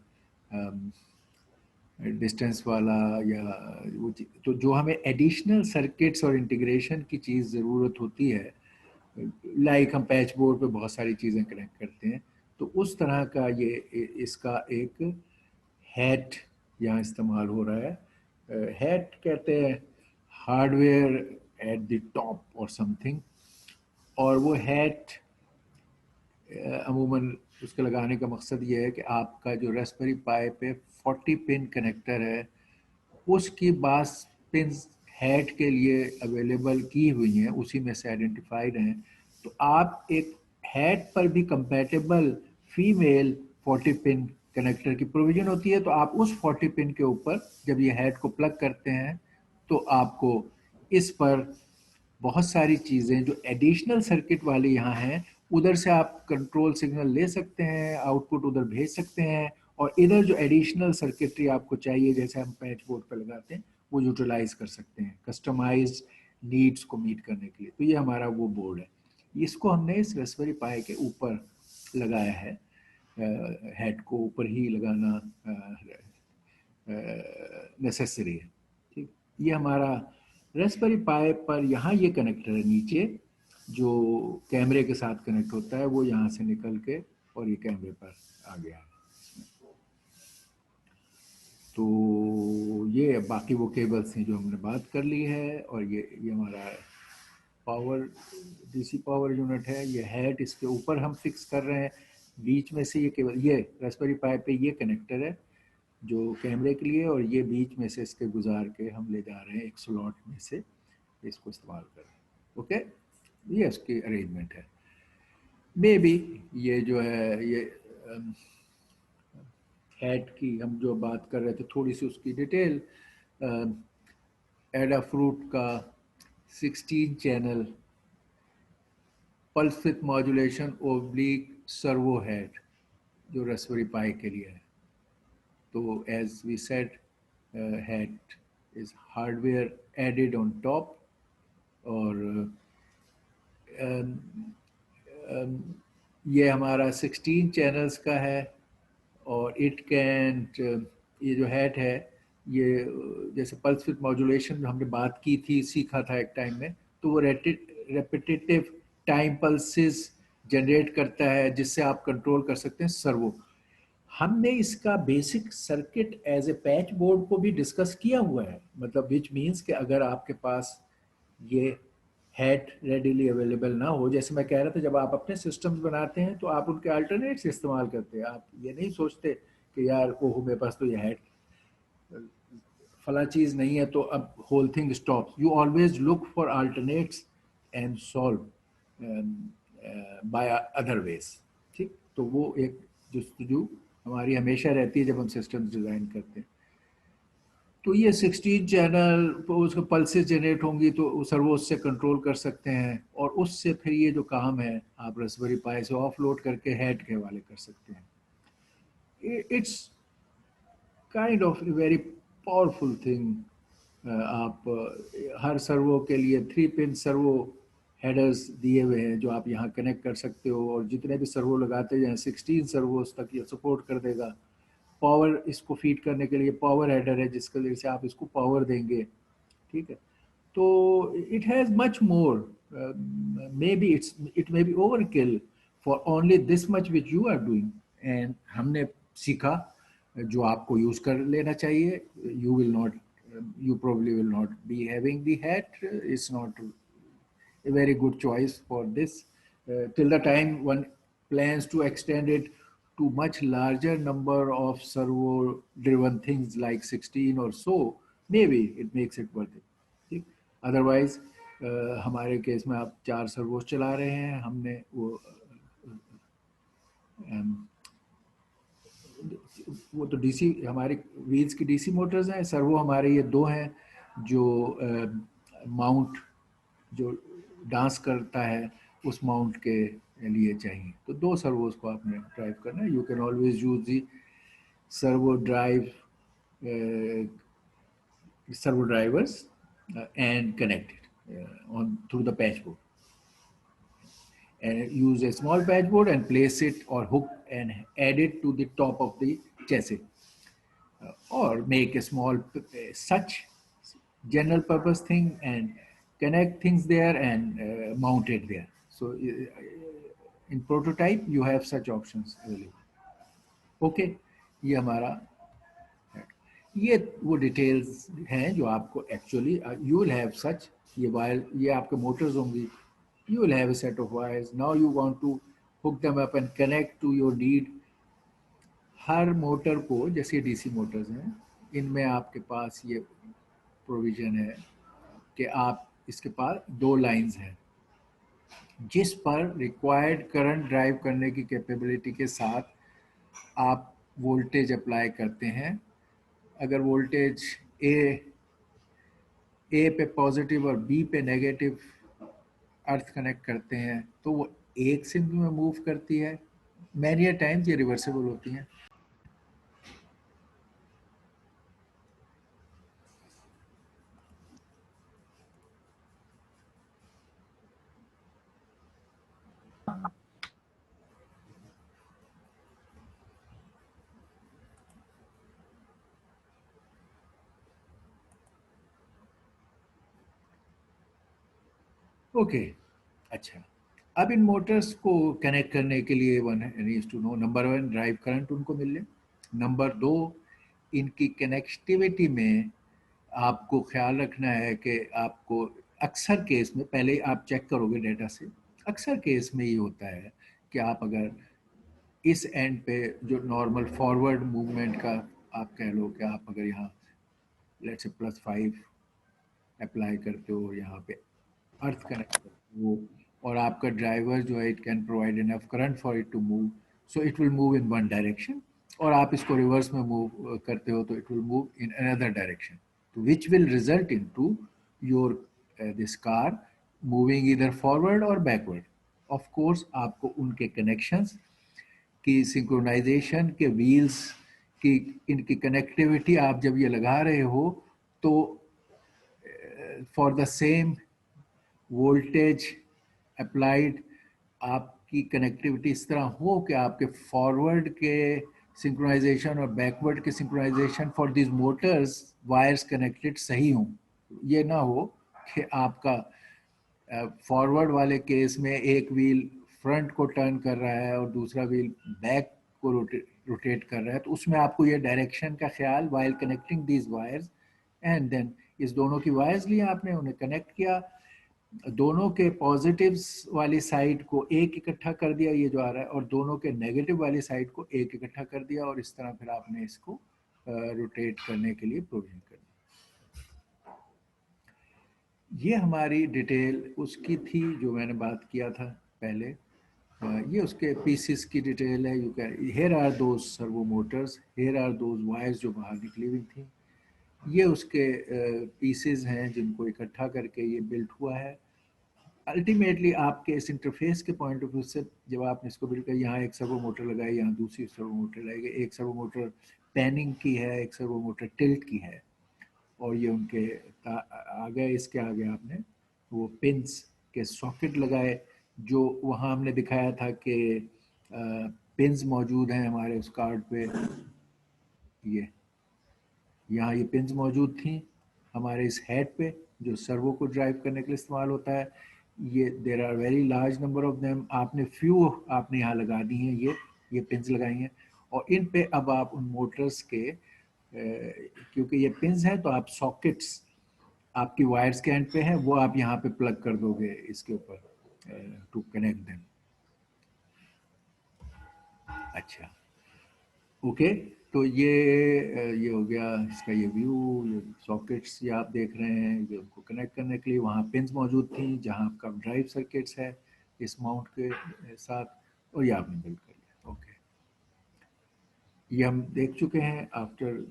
Speaker 1: डिस्टेंस वाला या वो, तो जो हमें एडिशनल सर्किट्स और इंटीग्रेशन की चीज़ ज़रूरत होती है, लाइक हम पैच बोर्ड पे बहुत सारी चीज़ें कनेक्ट करते हैं, तो उस तरह का ये इसका एक हैट यहाँ इस्तेमाल हो रहा है। हैट कहते हैं हार्डवेयर एट द टॉप और समथिंग, और वो हैट अमूमन उसके लगाने का मकसद ये है कि आपका जो रास्पबेरी पाई पे 40 पिन कनेक्टर है उसकी 12 पिन हैट के लिए अवेलेबल की हुई हैं, उसी में से आइडेंटिफाइड हैं। तो आप एक हैट पर भी कंपैटिबल फीमेल 40 पिन कनेक्टर की प्रोविजन होती है, तो आप उस 40 पिन के ऊपर जब ये हैट को प्लग करते हैं तो आपको इस पर बहुत सारी चीज़ें जो एडिशनल सर्किट वाले यहाँ हैं, उधर से आप कंट्रोल सिग्नल ले सकते हैं, आउटपुट उधर भेज सकते हैं, और इधर जो एडिशनल सर्किटरी आपको चाहिए जैसे हम पैच बोर्ड पर लगाते हैं वो यूटिलाइज कर सकते हैं कस्टमाइज्ड नीड्स को मीट करने के लिए। तो ये हमारा वो बोर्ड है, इसको हमने इस रास्पबेरी पाई के ऊपर लगाया है। हेड को ऊपर ही लगाना नेसेसरी है। ठीक, ये हमारा रास्पबेरी पाई पर यहाँ ये कनेक्टर है नीचे जो कैमरे के साथ कनेक्ट होता है, वो यहाँ से निकल के और ये कैमरे पर आ गया है। तो ये बाकी वो केबल्स हैं जो हमने बात कर ली है, और ये हमारा पावर डीसी पावर यूनिट है। ये हेड इसके ऊपर हम फिक्स कर रहे हैं, बीच में से ये केबल, ये रास्पबेरी पाई पे ये कनेक्टर है जो कैमरे के लिए, और ये बीच में से इसके गुजार के हम ले जा रहे हैं एक स्लॉट में से, इसको इस्तेमाल कर रहे हैं। ओके, ये इसकी अरेंजमेंट है। मे बी ये जो है ये हैट की हम जो बात कर रहे थे, थोड़ी सी उसकी डिटेल, एडाफ्रूट का 16 channel pulse width modulation oblique servo head जो रास्पबेरी पाई के लिए है। तो as we said, head is hardware added on top, और ये हमारा 16 चैनल्स का है, और इट कैन, ये जो हेड है ये जैसे पल्स विथ मॉड्यूलेशन हमने बात की थी, सीखा था एक टाइम में, तो वो रेपिटेटिव टाइम पल्सेस जनरेट करता है जिससे आप कंट्रोल कर सकते हैं सर्वो। हमने इसका basic circuit as a patch board को भी डिस्कस किया हुआ है, मतलब विच मीन्स कि अगर आपके पास ये हैट रेडिली अवेलेबल ना हो, जैसे मैं कह रहा था जब आप अपने सिस्टम्स बनाते हैं तो आप उनके अल्टरनेट्स इस्तेमाल करते हैं, आप ये नहीं सोचते कि यार ओहो मेरे पास तो ये हैट फला चीज़ नहीं है तो अब whole thing stops. You always look for alternates and solve by other ways. ठीक, तो वो एक जस्तजू हमारी हमेशा रहती है जब हम सिस्टम्स डिज़ाइन करते हैं। तो ये 16 चैनल उसको पल्सेस जनरेट होंगी तो सर्वो उससे कंट्रोल कर सकते हैं, और उससे फिर ये जो काम है आप रास्पबेरी पाई से ऑफलोड करके हेड के हवाले कर सकते हैं। It's kind of very powerful thing. आप हर सर्वो के लिए 3 पिन सर्वो हेडर्स दिए हुए हैं जो आप यहाँ कनेक्ट कर सकते हो, और जितने भी सर्वो लगाते जाएं 16 सर्वोस तक ये सपोर्ट कर देगा। पावर इसको फीड करने के लिए पावर हेडर है जिसके वजह से आप इसको पावर देंगे। ठीक है, तो it has much more, may be it may be over kill for only this much which you are doing, and हमने सीखा जो आपको यूज़ कर लेना चाहिए। You will not, you probably will not be having the hat. It's not a very good choice for this. Till the time one plans to extend it to much larger number of servo driven things like 16 or so, maybe it makes it worth it. ठीक, otherwise हमारे case में आप 4 servos चला रहे हैं, हमने वो तो डीसी हमारी व्हील्स की डीसी मोटर्स हैं, सर्वो हमारे ये 2 हैं जो माउंट जो डांस करता है उस माउंट के लिए चाहिए। तो 2 सर्वोस को आपने ड्राइव करना है। You can always use the servo drive servo drivers and connect it on through the patch board, and use a small patch board and place it or hook and add it to the top of the chassis, or make a small such general purpose thing and connect things there and mount it there. So in prototype you have such options available. Okay, ये हमारा, ये वो details हैं जो आपको actually you will have such, ये wire ये आपके मोटर्स होंगी, you will have a set of wires, now you want to hook them up and connect to your need. हर मोटर को, जैसे डीसी मोटर्स हैं, इनमें आपके पास ये प्रोविजन है कि आप इसके पास 2 लाइंस हैं जिस पर रिक्वायर्ड करंट ड्राइव करने की कैपेबिलिटी के साथ आप वोल्टेज अप्लाई करते हैं। अगर वोल्टेज ए पे पॉजिटिव और बी पे नेगेटिव अर्थ कनेक्ट करते हैं तो वो एक सिंक में मूव करती है। मैनी टाइम्स ये रिवर्सिबल होती हैं। ओके, अच्छा, अब इन मोटर्स को कनेक्ट करने के लिए one needs to know, number 1 drive current उनको मिल ले, नंबर 2 इनकी कनेक्टिविटी में आपको ख्याल रखना है कि आपको अक्सर केस में, पहले आप चेक करोगे डेटा से, अक्सर केस में ये होता है कि आप अगर इस एंड पे जो नॉर्मल फॉरवर्ड मूवमेंट का आप कह लो कि आप अगर यहाँ लेट्स से +5 अप्लाई करते हो, यहाँ पे अर्थ कनेक्ट करते हो, और आपका ड्राइवर जो है it can provide enough current for it to move, so it will move in one direction, और आप इसको रिवर्स में मूव करते हो तो it will move in another direction, तो which will result in to your this car moving इधर forward और बैकवर्ड। ऑफ कोर्स आपको उनके कनेक्शंस की सिंक्रोनाइजेशन के व्हील्स की इनकी कनेक्टिविटी आप जब ये लगा रहे हो तो for the same voltage applied आपकी कनेक्टिविटी इस तरह हो कि आपके फॉरवर्ड के सिंक्रोनाइजेशन और बैकवर्ड के synchronization for this motors wires connected सही हों। ये ना हो कि आपका फॉरवर्ड वाले केस में एक व्हील फ्रंट को टर्न कर रहा है और दूसरा व्हील बैक को रोटेट कर रहा है, तो उसमें आपको ये डायरेक्शन का ख्याल while connecting these wires, and then इस दोनों की वायर्स लिए आपने उन्हें कनेक्ट किया, दोनों के पॉजिटिव्स वाली साइड को एक इकट्ठा कर दिया ये जो आ रहा है, और दोनों के नेगेटिव वाली साइड को एक इकट्ठा कर दिया, और इस तरह फिर आपने इसको रोटेट करने के लिए प्रोविजन कर दिया। ये हमारी डिटेल उसकी थी जो मैंने बात किया था पहले। ये उसके पीसेस की डिटेल है। You can here are those servo motors, here are those wires जो बाहर निकली हुई थी, ये उसके पीसेस हैं जिनको इकट्ठा करके ये बिल्ट हुआ है। अल्टीमेटली आपके इस इंटरफेस के पॉइंट ऑफ व्यू से जब आपने इसको बिल्ड किया, यहाँ एक सर्वो मोटर लगाई, यहाँ दूसरी सर्वो मोटर लगाई, एक सर्वो मोटर पैनिंग की है, एक सर्वो मोटर टिल्ट की है, और ये उनके आगे इसके आगे आपने वो पिंस के सॉकेट लगाए, जो वहाँ हमने दिखाया था कि पिंस मौजूद हैं हमारे उस कार्ड पे। ये यहाँ ये पिंस मौजूद थी हमारे इस हेड पे जो सर्वो को ड्राइव करने के लिए इस्तेमाल होता है। ये there are very large number of them, आपने फ्यू आपने यहाँ लगा दी हैं, ये पिंस लगाई हैं, और इन पे अब आप उन मोटर्स के क्योंकि ये पिंस हैं तो आप सॉकेट्स आपकी वायर्स के एंड पे है वो आप यहाँ पे प्लग कर दोगे इसके ऊपर टू कनेक्ट देम। अच्छा, ओके, तो ये हो गया इसका ये व्यू, ये सॉकेट्स ये आप देख रहे हैं, ये उनको कनेक्ट करने के लिए वहाँ पिंस मौजूद थी जहाँ आपका ड्राइव सर्किट्स है इस माउंट के साथ, और ये आपने बिल्ड कर लिया। ओके, ये हम देख चुके हैं। आफ्टर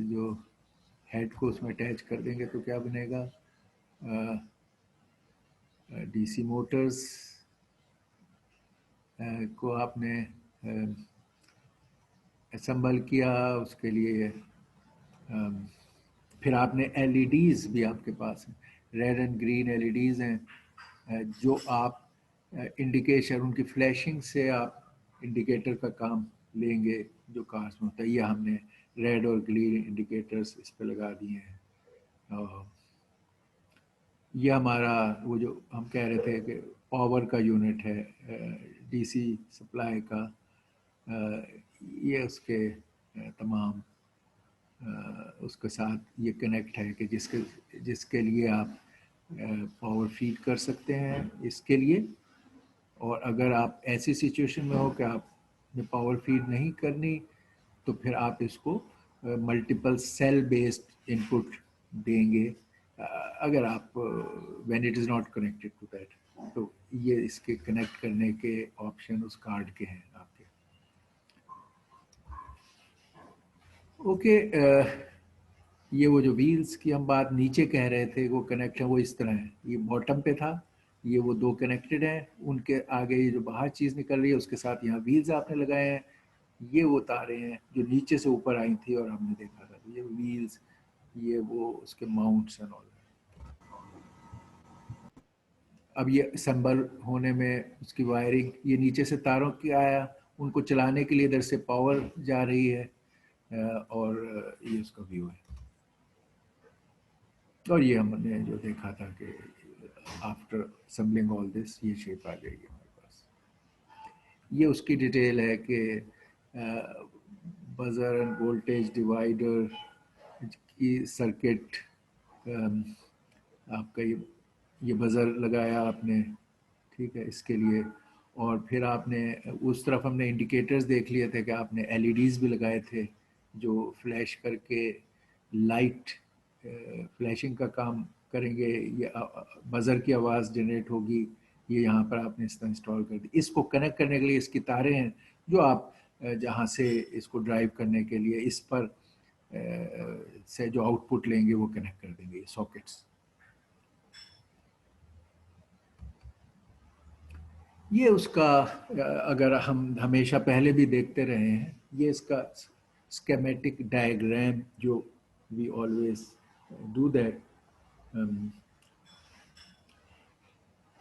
Speaker 1: जो हेड को उसमें अटैच कर देंगे तो क्या बनेगा, डीसी मोटर्स को आपने असम्बल किया, उसके लिए फिर आपने एलईडीज़ भी आपके पास हैं, रेड एंड ग्रीन एलईडीज़ हैं जो आप इंडिकेशन उनकी फ्लैशिंग से आप इंडिकेटर का काम लेंगे जो कार्स में होता है। ये हमने रेड और ग्रीन इंडिकेटर्स इस पे लगा दिए हैं। ये हमारा वो जो हम कह रहे थे कि पावर का यूनिट है डीसी सप्लाई का, ये उसके तमाम उसके साथ ये कनेक्ट है कि जिसके लिए आप पावर फीड कर सकते हैं इसके लिए। और अगर आप ऐसी सिचुएशन में हो कि आपने पावर फीड नहीं करनी तो फिर आप इसको मल्टीपल सेल बेस्ड इनपुट देंगे, अगर आप when it is not connected to that, तो ये इसके कनेक्ट करने के ऑप्शन उस कार्ड के हैं आपके। ओके, ये वो जो व्हील्स की हम बात नीचे कह रहे थे वो कनेक्शन वो इस तरह है, ये बॉटम पे था, ये वो दो कनेक्टेड हैं, उनके आगे ये जो बाहर चीज़ निकल रही है उसके साथ यहाँ व्हील्स आपने लगाए हैं, ये वो तारें हैं जो नीचे से ऊपर आई थी और हमने देखा था, ये व्हील्स, ये वो उसके माउंट्स एंड ऑल। अब ये असम्बल होने में उसकी वायरिंग, ये नीचे से तारों की आया, उनको चलाने के लिए इधर से पावर जा रही है, और ये उसका व्यू है। और ये हमने जो देखा था कि आफ्टर असम्बलिंग ऑल दिस ये शेप आ जाएगी हमारे पास। ये उसकी डिटेल है कि बजर एंड वोल्टेज डिवाइडर की सर्किट, आपका ये बजर लगाया आपने, ठीक है, इसके लिए। और फिर आपने उस तरफ हमने इंडिकेटर्स देख लिए थे कि आपने एलईडीज़ भी लगाए थे जो फ्लैश करके लाइट फ्लैशिंग का काम करेंगे, ये बज़र की आवाज़ जनरेट होगी, ये यहाँ पर आपने इसका इंस्टॉल कर दी। इसको कनेक्ट करने के लिए इसकी तारें हैं जो आप जहाँ से इसको ड्राइव करने के लिए इस पर से जो आउटपुट लेंगे वो कनेक्ट कर देंगे, सॉकेट्स। ये उसका अगर हम हमेशा पहले भी देखते रहे हैं, ये इसका स्केमेटिक डायग्राम जो वी ऑलवेज डू दैट,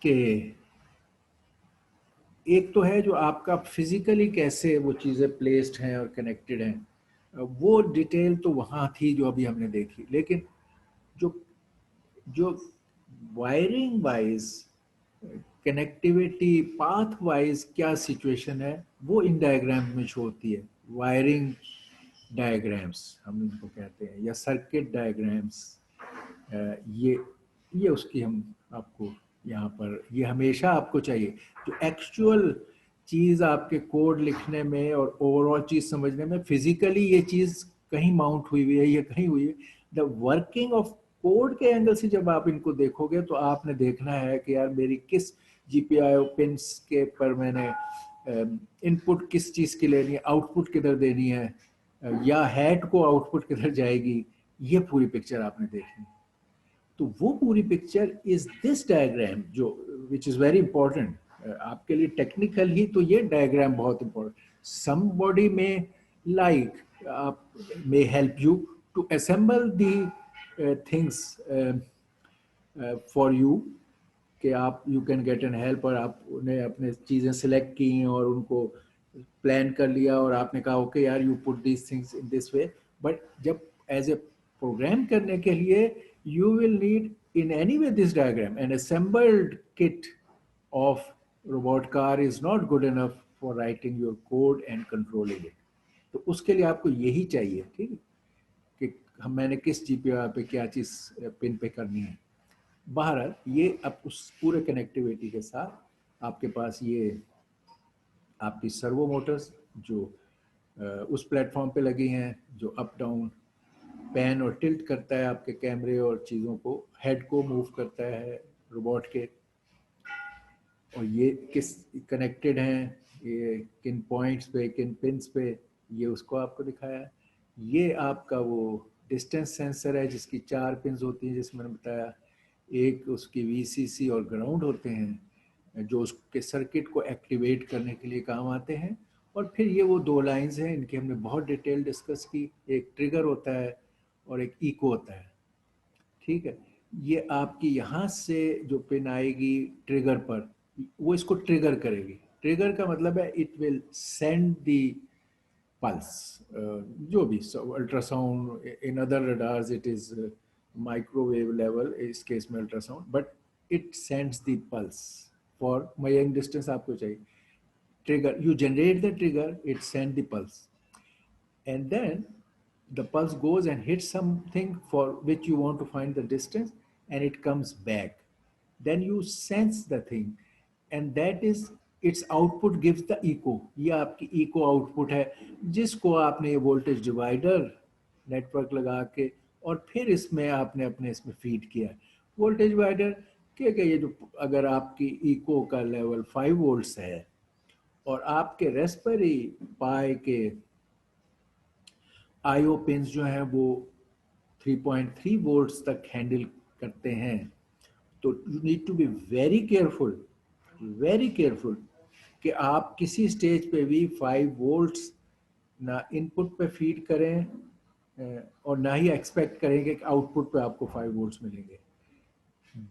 Speaker 1: कि एक तो है जो आपका फिजिकली कैसे वो चीज़ें प्लेस्ड हैं और कनेक्टेड हैं, वो डिटेल तो वहाँ थी जो अभी हमने देखी, लेकिन जो जो wiring wise, connectivity path wise क्या सिचुएशन है वो इन डायग्राम में शो होती है। वायरिंग डायग्राम्स हम इनको कहते हैं, या सर्किट डायग्राम्स। ये उसकी हम आपको यहाँ पर, ये हमेशा आपको चाहिए जो एक्चुअल चीज़ आपके कोड लिखने में और ओवरऑल चीज़ समझने में, फिजिकली ये चीज़ कहीं माउंट हुई है या कहीं हुई है। द वर्किंग ऑफ कोड के एंगल से जब आप इनको देखोगे तो आपने देखना है कि यार मेरी किस जीपीआईओ पिंस के पर मैंने इनपुट किस चीज़ की लेनी है, आउटपुट किधर देनी है, या हेड को आउटपुट किधर जाएगी, ये पूरी पिक्चर आपने देखनी है। तो वो पूरी पिक्चर इज दिस डायग्राम जो विच इज वेरी इंपॉर्टेंट आपके लिए टेक्निकल ही, तो ये डायग्राम बहुत इंपॉर्टेंट। समबॉडी में लाइक आप may help you to assemble the things for you, कि आप you can get an help, और आप उन्हें अपने चीज़ें सिलेक्ट की और उनको प्लान कर लिया और आपने कहा ओके यार you put these things in this way. But जब एज ए प्रोग्राम करने के लिए you will need in any way this diagram, an assembled kit of robot car is not good enough for writing your code and controlling it. तो उसके लिए आपको यही चाहिए, ठीक है, कि हम मैंने किस जीपीआई पे क्या चीज़ पिन पे करनी है। बहरहाल ये अब उस पूरे कनेक्टिविटी के साथ आपके पास ये आपकी सर्वो मोटर्स जो उस प्लेटफॉर्म पे लगी हैं, जो अप डाउन पैन और टिल्ट करता है आपके कैमरे और चीज़ों को, हेड को मूव करता है रोबोट के। और ये किस कनेक्टेड हैं, ये किन पॉइंट्स पे, किन पिंस पे, ये उसको आपको दिखाया है। ये आपका वो डिस्टेंस सेंसर है जिसकी 4 पिंस होती हैं, जिसमें मैंने बताया। एक उसकी वीसीसी और ग्राउंड होते हैं जो उसके सर्किट को एक्टिवेट करने के लिए काम आते हैं। और फिर ये वो 2 लाइंस हैं, इनकी हमने बहुत डिटेल डिस्कस की। एक ट्रिगर होता है और एक इको होता है, ठीक है। ये आपकी यहाँ से जो पिन आएगी ट्रिगर पर, वो इसको ट्रिगर करेगी। ट्रिगर का मतलब है it will send the pulse, जो भी ultrasound, in other radars it is microwave level, इस केस में ultrasound, but it sends the pulse for मयंग डिस्टेंस आपको चाहिए। Trigger, you generate the trigger, it send the pulse, and then the pulse goes and hits something for which you want to find the distance, and it comes back. Then you sense the thing, and that is its output gives the echo. ये आपकी echo output है जिसको आपने ये voltage divider network लगा के और फिर इसमें आपने अपने इसमें फीड किया। वोल्टेज डिवाइडर क्या ये जो, अगर आपकी इको का लेवल 5 वोल्ट्स है और आपके रेस्पबेरी पाई के आईओ पिंस जो हैं वो 3.3 वोल्ट्स तक हैंडल करते हैं, तो you need to be very careful कि आप किसी स्टेज पे भी 5 वोल्ट्स ना इनपुट पे फीड करें और ना ही एक्सपेक्ट करेंगे कि आउटपुट पे आपको 5 वोल्ट्स मिलेंगे।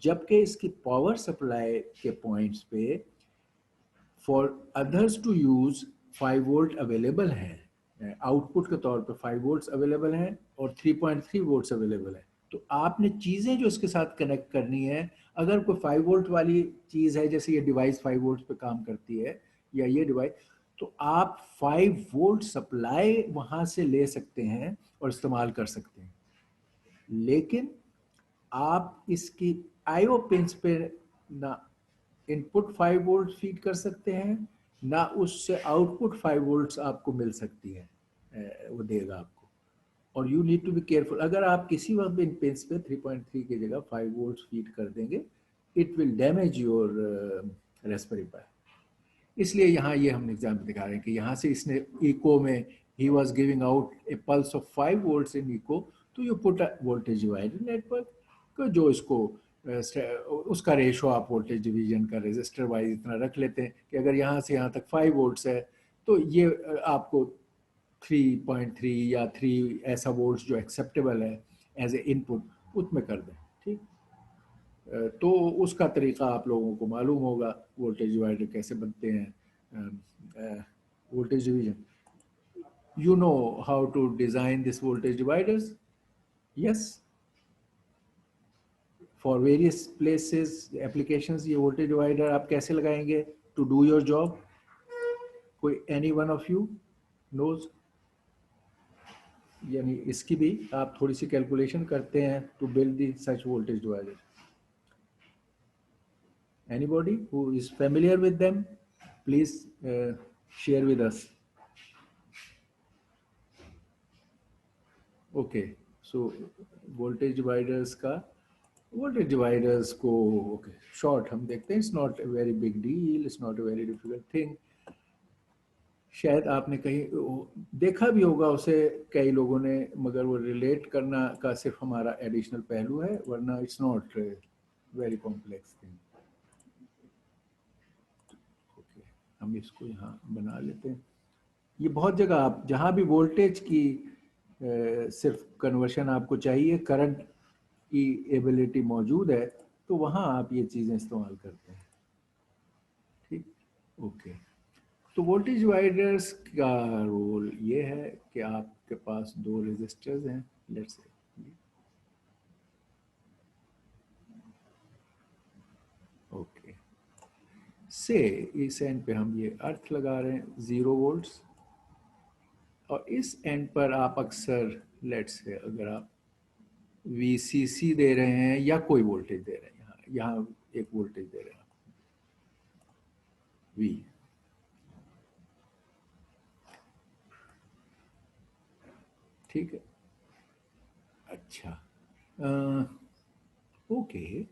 Speaker 1: जबकि इसकी पावर सप्लाई के पॉइंट्स पे for others to use 5 volt available हैं, आउटपुट के तौर पे 5 वोल्ट्स अवेलेबल हैं और 3.3 वोल्ट्स अवेलेबल है। तो आपने चीज़ें जो इसके साथ कनेक्ट करनी है, अगर कोई 5 वोल्ट वाली चीज़ है, जैसे ये डिवाइस 5 वोल्ट पे काम करती है या ये डिवाइस, तो आप 5 वोल्ट सप्लाई वहाँ से ले सकते हैं और इस्तेमाल कर सकते हैं। लेकिन आप इसकी आईओ पिंस पे ना इनपुट 5 वोल्ट फीड कर सकते हैं, ना उससे आउटपुट 5 वोल्ट्स आपको मिल सकती है, वो देगा आपको। और you need to be careful, अगर आप किसी वक्त भी इन पिंस पे 3.3 की जगह 5 वोल्ट फीड कर देंगे, it will damage your Raspberry Pi. इसलिए यहाँ ये हम एग्जाम्पल दिखा रहे हैं कि यहाँ से इसने इको में ही was giving out a pulse of 5 volts in echo, तो you put voltage divider network जो इसको उसका रेशो आप वोल्टेज डिवीजन का रेजिस्टर वाइज इतना रख लेते हैं कि अगर यहाँ से यहाँ तक 5 वोल्ट्स है तो ये आपको 3.3 या 3 ऐसा वोल्ट्स जो एक्सेप्टेबल है एज ए इनपुट उसमें कर दें। ठीक, तो उसका तरीका आप लोगों को मालूम होगा, वोल्टेज डिवाइडर कैसे बनते हैं, voltage division. You know how to design this voltage dividers? Yes. For various places, applications, ये voltage divider आप कैसे लगाएंगे to do your job? कोई any one of you knows? यानी इसकी भी आप थोड़ी सी कैलकुलेशन करते हैं to build the such voltage divider. Anybody who is familiar with them, please share with us. Okay, so voltage dividers का, वोल्टेज डिवाइडर्स को ओके शॉर्ट हम देखते हैं। It's not a very big deal, it's not a very difficult thing. शायद आपने कहीं देखा भी होगा उसे कई लोगों ने, मगर वो रिलेट करना का सिर्फ हमारा एडिशनल पहलू है, वरना it's not very complex thing. Okay, हम इसको यहाँ बना लेते हैं। ये बहुत जगह आप जहाँ भी वोल्टेज की सिर्फ कन्वर्शन आपको चाहिए, करंट की एबिलिटी मौजूद है, तो वहाँ आप ये चीज़ें इस्तेमाल करते हैं। ठीक, ओके। तो वोल्टेज डिवाइडर्स का रोल ये है कि आपके पास दो रेजिस्टर्स हैं, लेट्स से ओके से इस एंड पे हम ये अर्थ लगा रहे हैं 0 वोल्ट्स, और इस एंड पर आप अक्सर लेट्स से अगर आप VCC दे रहे हैं या कोई वोल्टेज दे रहे हैं, यहाँ एक वोल्टेज दे रहे हैं V, ठीक है। अच्छा, ओके,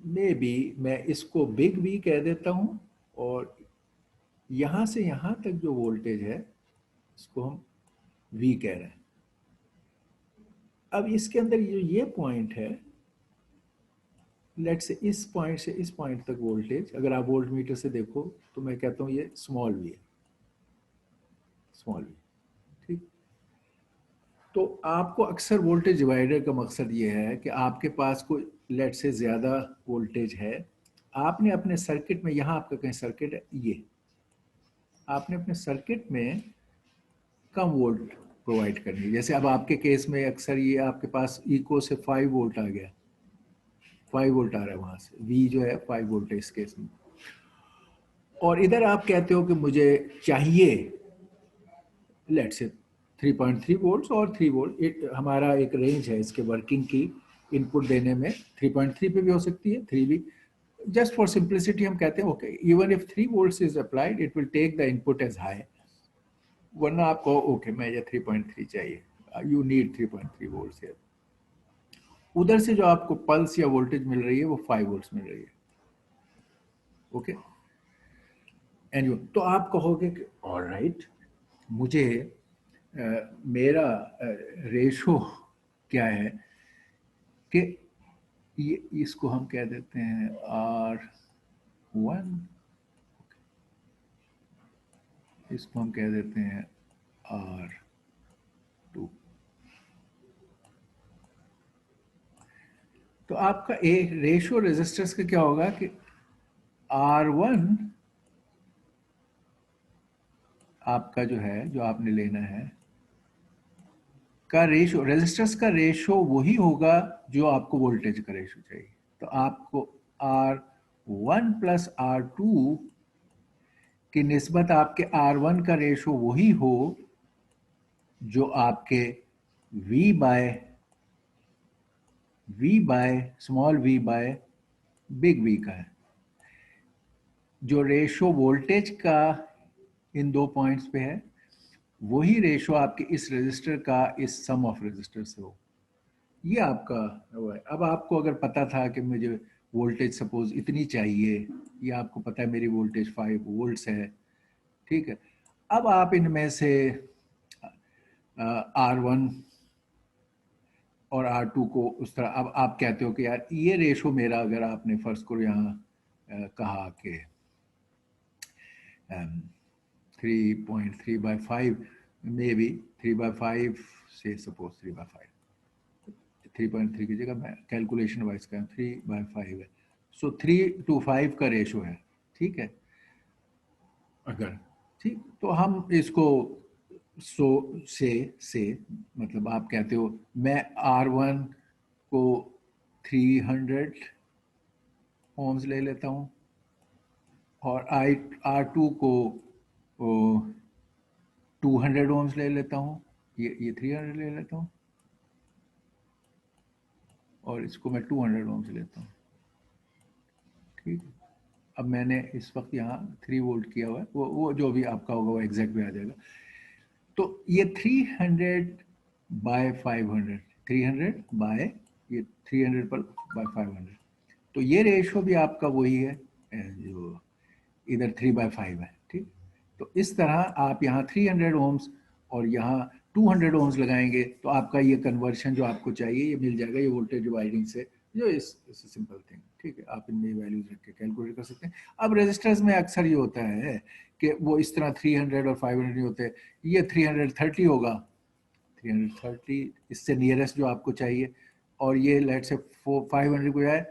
Speaker 1: मे बी मैं इसको बिग V कह देता हूँ, और यहाँ से यहाँ तक जो वोल्टेज है इसको हम V कह रहे हैं। अब इसके अंदर ये पॉइंट है, लेट से इस पॉइंट से इस पॉइंट तक वोल्टेज अगर आप वोल्ट मीटर से देखो तो मैं कहता हूँ ये स्मॉल v है, स्मॉल v। ठीक, तो आपको अक्सर वोल्टेज डिवाइडर का मकसद ये है कि आपके पास कोई लेट से ज़्यादा वोल्टेज है, आपने अपने सर्किट में, यहाँ आपका कहीं सर्किट है, ये आपने अपने सर्किट में कम वोल्ट प्रोवाइड करनी है। जैसे अब आपके केस में अक्सर ये आपके पास इको से 5 वोल्ट आ गया, 5 वोल्ट आ रहा है वहाँ से, V जो है 5 वोल्ट है इस केस में, और इधर आप कहते हो कि मुझे चाहिए लेट से 3.3 वोल्ट्स और 3 वोल्ट, हमारा एक रेंज है इसके वर्किंग की, इनपुट देने में 3.3 पे भी हो सकती है, 3 भी। जस्ट फॉर सिंप्लिसिटी हम कहते हैं okay, even if 3 volts is applied it will take the input as high, वरना आपको ओके मैं ये 3.3 चाहिए, यू नीड 3.3 वोल्ट्स है। उधर से जो आपको पल्स या वोल्टेज मिल रही है वो 5 वोल्ट्स मिल रही है, ओके। एंड तो आप कहोगे कि ऑलराइट, मुझे मेरा रेशो क्या है कि ये इसको हम कह देते हैं R1, इसको हम कह देते हैं R2। तो आपका एक रेशियो रेजिस्टर्स का क्या होगा कि R1 आपका जो है, जो आपने लेना है का रेशो, रेजिस्टर्स का रेशो वही होगा जो आपको वोल्टेज का रेशो चाहिए। तो आपको R1 प्लस R2 की निस्बत आपके R1 का रेशो वही हो जो आपके V by small v by big V का है। जो रेशो वोल्टेज का इन दो पॉइंट्स पे है वही रेशो आपके इस रजिस्टर का इस सम ऑफ रजिस्टर से हो। ये आपका वो है। अब आपको अगर पता था कि मुझे वोल्टेज सपोज इतनी चाहिए, ये आपको पता है मेरी वोल्टेज 5 वोल्ट्स है, ठीक है। अब आप इनमें से R1 और R2 को उस तरह, अब आप कहते हो कि यार ये रेशो मेरा, अगर आपने फर्स्ट को यहाँ कहा कि 3.3/5, मे बी 3/5 से सपोज 3/5, 3.3 की जगह मैं कैलकुलेशन वाइज कर 3/5 है, सो 3:5 का रेशो है, ठीक है। अगर ठीक, तो हम इसको सो से मतलब आप कहते हो मैं R1 को 300 ओम्स ले लेता हूँ, और R2 को 200 ओम्स ले लेता हूँ, ये 300 ले लेता हूँ, और इसको मैं 200 ओम्स लेता हूँ, ठीक है। अब मैंने इस वक्त यहाँ 3 वोल्ट किया हुआ है, वो जो भी आपका होगा वो एग्जैक्ट भी आ जाएगा। तो ये 300/500, 300 बाय ये 300 पर बाय 500, तो ये रेशो भी आपका वही है जो इधर 3/5 है, ठीक। तो इस तरह आप यहाँ 300 ओम्स और यहाँ 200 ओम्स लगाएंगे, तो आपका ये कन्वर्शन जो आपको चाहिए ये मिल जाएगा, ये वोल्टेज डिवाइडिंग से, जो इस सिंपल थिंग, ठीक है। आप इनमें वैल्यूज रख के कैलकुलेट कर सकते हैं। अब रेजिस्टर्स में अक्सर ये होता है कि वो इस तरह 300 और 500 नहीं होते, ये 330 होगा, 330 इससे नियरेस्ट जो आपको चाहिए, और ये लेट से 500 को जाए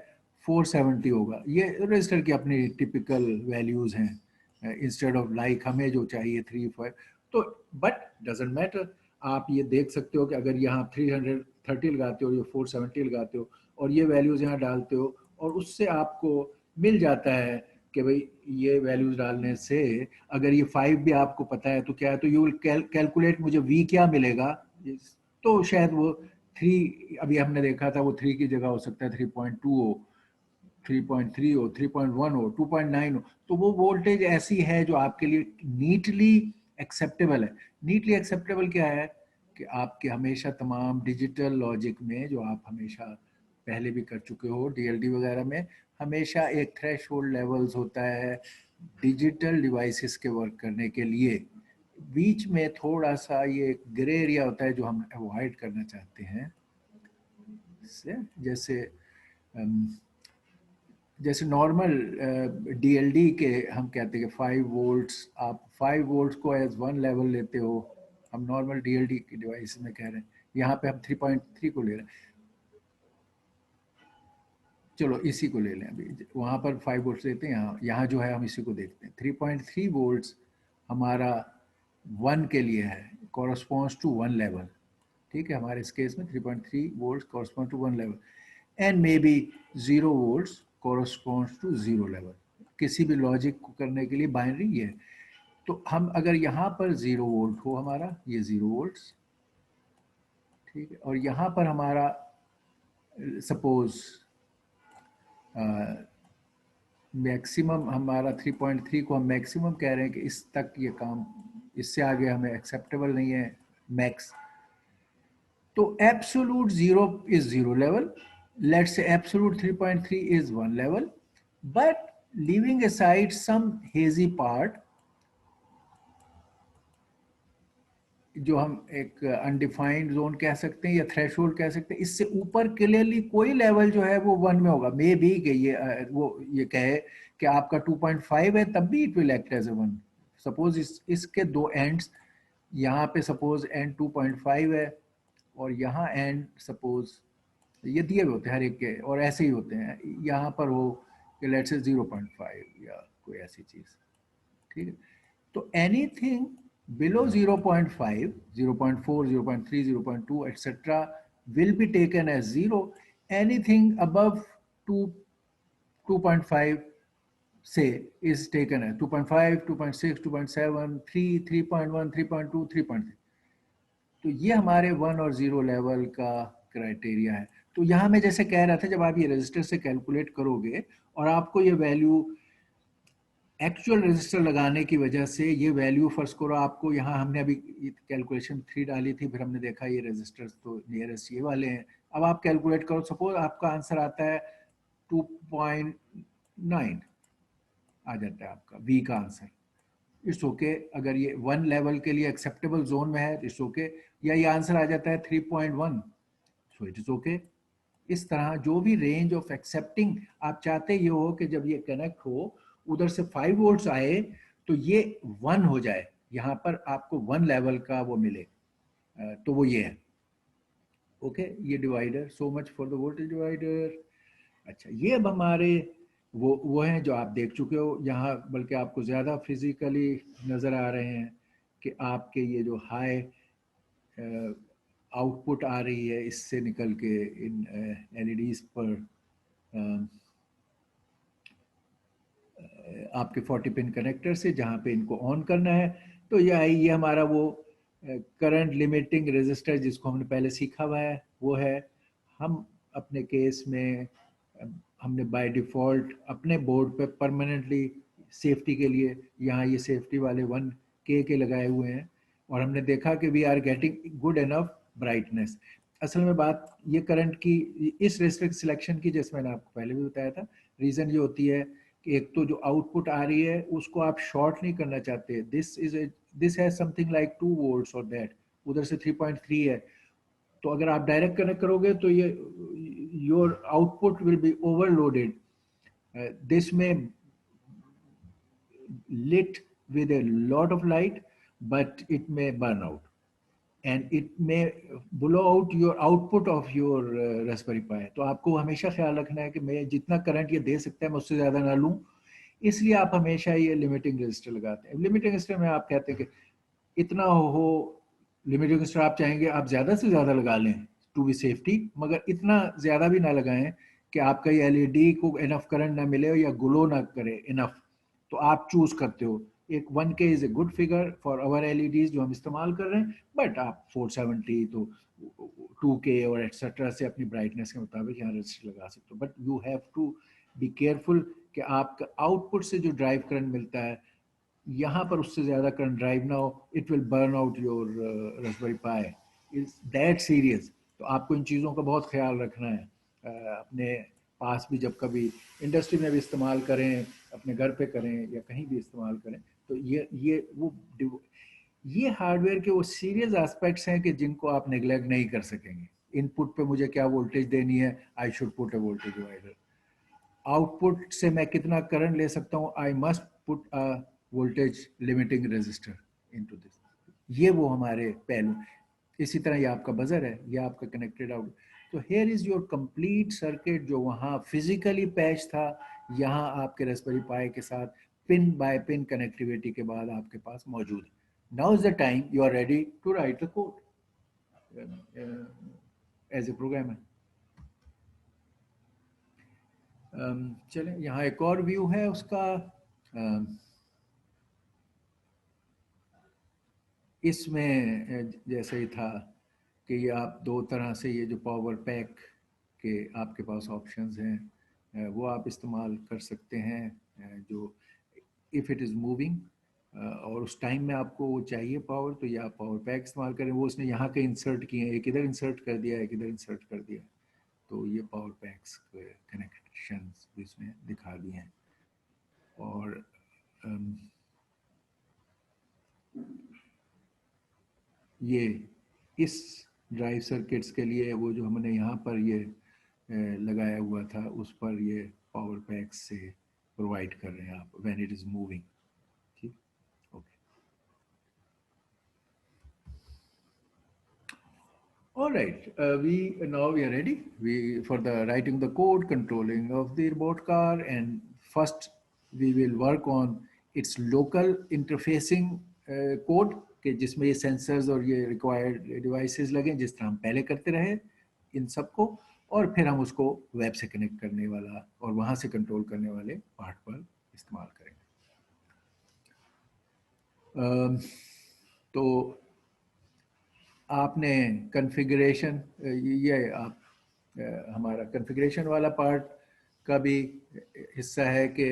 Speaker 1: 470 होगा। ये रजिस्टर की अपनी टिपिकल वैल्यूज हैं, इंस्टेड ऑफ लाइक हमें जो चाहिए 3-5, तो बट डजेंट मैटर। आप ये देख सकते हो कि अगर यहाँ 330 लगाते हो, ये 470 लगाते हो, और ये वैल्यूज यहाँ डालते हो, और उससे आपको मिल जाता है कि भाई ये वैल्यूज डालने से, अगर ये 5 भी आपको पता है तो क्या है, तो यू विल कैलकुलेट मुझे V क्या मिलेगा, तो शायद वो 3, अभी हमने देखा था वो 3 की जगह हो सकता है 3.2 हो, 3.3 हो, 3.1 हो, 2.9 हो, तो वो वोल्टेज ऐसी है जो आपके लिए नीटली एक्सेप्टेबल है। नीटली एक्सेप्टेबल क्या है कि आपके हमेशा तमाम डिजिटल लॉजिक में, जो आप हमेशा पहले भी कर चुके हो डीएलडी वगैरह में, हमेशा एक थ्रेश होल्ड लेवल्स होता है डिजिटल डिवाइसेस के वर्क करने के लिए। बीच में थोड़ा सा ये ग्रे एरिया होता है जो हम अवॉइड करना चाहते हैं, जैसे जैसे नॉर्मल डीएलडी के हम कहते हैं कि 5 वोल्ट्स, आप 5 वोल्ट्स को एज वन लेवल लेते हो, हम नॉर्मल डीएलडी की डिवाइस में कह रहे हैं, यहाँ पे हम 3.3 को ले रहे हैं, चलो इसी को ले लें। अभी वहाँ पर 5 वोल्ट्स लेते हैं, यहाँ यहाँ जो है हम इसी को देखते हैं। 3.3 वोल्ट्स हमारा 1 के लिए है, कॉरस्पॉन्ड्स टू 1 लेवल, ठीक है। हमारे इस केस में 3.3 volts correspond to 1 level, and may be 0 volts corresponds to 0 level. किसी भी लॉजिक को करने के लिए बाइनरी ये है। तो हम अगर यहाँ पर 0 वोल्ट हो हमारा, ये 0 वोल्ट्स, ठीक है, और यहाँ पर हमारा सपोज मैक्सिमम हमारा 3.3 को हम मैक्सिमम कह रहे हैं कि इस तक ये काम, इससे आगे हमें एक्सेप्टेबल नहीं है मैक्स, तो absolute 0 is 0 level. Let's say absolute 3.3 is 1 level, but leaving aside some hazy part, जो हम एक अनडिफाइंड जोन कह सकते हैं या थ्रेशोल्ड कह सकते हैं, इससे ऊपर क्लियरली कोई लेवल जो है वो 1 में होगा। मे बी कि ये कहे कि आपका 2.5 है, तब भी it will act as a 1। Suppose इसके दो एंड्स, यहाँ पे सपोज एंड 2.5 है, और यहाँ एंड सपोज ये दिए हुए होते हैं हर एक के, और ऐसे ही होते हैं, यहाँ पर हो कि लेट्स से 0.5 या कोई ऐसी चीज, ठीक है। तो anything below 0.5, 0.4, 0.3, 0.2 etc will be taken as 0. Anything above 2, 2.5 say is taken as 2.5, 2.6, 2.7, 3, 3.1, 3.2, 3.3। तो ये हमारे 1 और 0 लेवल का क्राइटेरिया है। तो यहाँ मैं जैसे कह रहा था, जब आप ये रजिस्टर से कैलकुलेट करोगे और आपको ये वैल्यू एक्चुअल रजिस्टर लगाने की वजह से ये वैल्यू फर्स्ट करो आपको, यहाँ हमने अभी कैलकुलेशन 3 डाली थी, फिर हमने देखा ये रजिस्टर्स तो नियरेस्ट ये वाले हैं। अब आप कैलकुलेट करो, सपोज आपका आंसर आता है 2.9 आ जाता है आपका वी का आंसर। इट्स ओके अगर ये 1 लेवल के लिए एक्सेप्टेबल जोन में है, इट्स ओके। या ये आंसर आ जाता है 3.1, सो इट इज ओके। इस तरह जो भी रेंज ऑफ एक्सेप्टिंग आप चाहते ये हो कि जब ये कनेक्ट हो उधर से 5 वोल्ट्स आए तो ये 1 हो जाए, यहाँ पर आपको 1 लेवल का वो मिले, तो वो ये है। ओके, ये divider, so much for the voltage divider. अच्छा, ये अब हमारे वो हैं जो आप देख चुके हो यहाँ, बल्कि आपको ज़्यादा फिजिकली नज़र आ रहे हैं कि आपके ये जो हाई आउटपुट आ रही है इससे निकल के इन एलईडीज पर आपके 40 पिन कनेक्टर से, जहाँ पे इनको ऑन करना है। तो ये हमारा वो करंट लिमिटिंग रेजिस्टर जिसको हमने पहले सीखा हुआ है वो है। हम अपने केस में हमने बाय डिफ़ॉल्ट अपने बोर्ड पे परमानेंटली सेफ्टी के लिए यहाँ ये सेफ्टी वाले 1K के लगाए हुए हैं, और हमने देखा कि we are getting good enough brightness. असल में बात ये करंट की, इस रेजिस्टर सिलेक्शन की, जैसे मैंने आपको पहले भी बताया था, रीज़न ये होती है कि एक तो जो आउटपुट आ रही है उसको आप शॉर्ट नहीं करना चाहते। This has something like 2 volts और दैट, उधर से 3.3 है। तो अगर आप डायरेक्ट कनेक्ट करोगे तो ये your output will be overloaded, this में lit with a lot of light, but it may burn out and it may blow out your output of your Raspberry Pi। तो आपको हमेशा ख्याल रखना है कि मैं जितना करंट ये दे सकता है मैं उससे ज़्यादा ना लूँ, इसलिए आप हमेशा ये लिमिटिंग रजिस्टर लगाते हैं। लिमिटिंग रजिस्टर में आप कहते हैं कि इतना हो, लिमिटिंग रजिस्टर आप चाहेंगे आप ज़्यादा से ज़्यादा लगा लें टू बी सेफ्टी, मगर इतना ज़्यादा भी ना लगाएं कि आपका ये एलईडी को इनफ करंट ना मिले या ग्लो ना करे इनफ। तो आप चूज करते हो, एक 1K is a good figure for our LEDs जो हम इस्तेमाल कर रहे हैं, बट आप 470 तो 2K और एक्सेट्रा से अपनी ब्राइटनेस के मुताबिक यहाँ रजिस्टर लगा सकते हो। But you have to be careful कि आपका आउटपुट से जो ड्राइव करंट मिलता है यहाँ पर उससे ज़्यादा करंट ड्राइव ना हो, it will burn out your Raspberry pi. Is that serious. तो आपको इन चीज़ों का बहुत ख्याल रखना है, अपने पास भी जब कभी इंडस्ट्री में भी इस्तेमाल करें, अपने घर पे करें या कहीं भी इस्तेमाल करें। तो ये हार्डवेयर के वो सीरियस एस्पेक्ट्स हैं कि जिनको आप नेग्लेक्ट नहीं कर सकेंगे। इनपुट पे मुझे क्या वोल्टेज देनी है, I should put a voltage divider. Output से मैं कितना करंट ले सकता हूँ, I must put a voltage limiting resistor into this. ये वो हमारे पहलू। इसी तरह ये आपका बजर है, ये आपका कनेक्टेड आउट। तो here is your complete circuit जो वहाँ फिजिकली पैच था, यहाँ आपके रास्पबेरी पाई के साथ पिन बाय पिन कनेक्टिविटी के बाद आपके पास मौजूद है। Now is the time you are ready to write the code as a programmer. चलें, यहाँ एक और व्यू है उसका। इसमें जैसे ही था कि ये आप दो तरह से ये जो पावर पैक के आपके पास ऑप्शंस हैं वो आप इस्तेमाल कर सकते हैं, जो इफ़ इट इज़ मूविंग और उस टाइम में आपको वो चाहिए पावर, तो ये आप पावर पैक इस्तेमाल करें। वो उसने यहाँ के इंसर्ट किए हैं, एक इधर इंसर्ट कर दिया, एक इधर इंसर्ट कर दिया। तो ये पावर पैक्स कनेक्शंस भी इसमें दिखा दिए हैं। और ये इस ड्राइव सर्किट्स के लिए वो जो हमने यहाँ पर ये लगाया हुआ था उस पर ये पावर पैक्स से प्रोवाइड कर रहे हैं आप व्हेन इट इज मूविंग। ठीक, okay. All right, we are ready. We for the writing the code, controlling of the robot car, and first we will work on its local interfacing code कि जिसमें ये sensors और ये required devices लगे जिस तरह हम पहले करते रहे इन सबको, और फिर हम उसको वेब से कनेक्ट करने वाला और वहाँ से कंट्रोल करने वाले पार्ट पर इस्तेमाल करेंगे। तो आपने कॉन्फ़िगरेशन, ये आप हमारा कॉन्फ़िगरेशन वाला पार्ट का भी हिस्सा है कि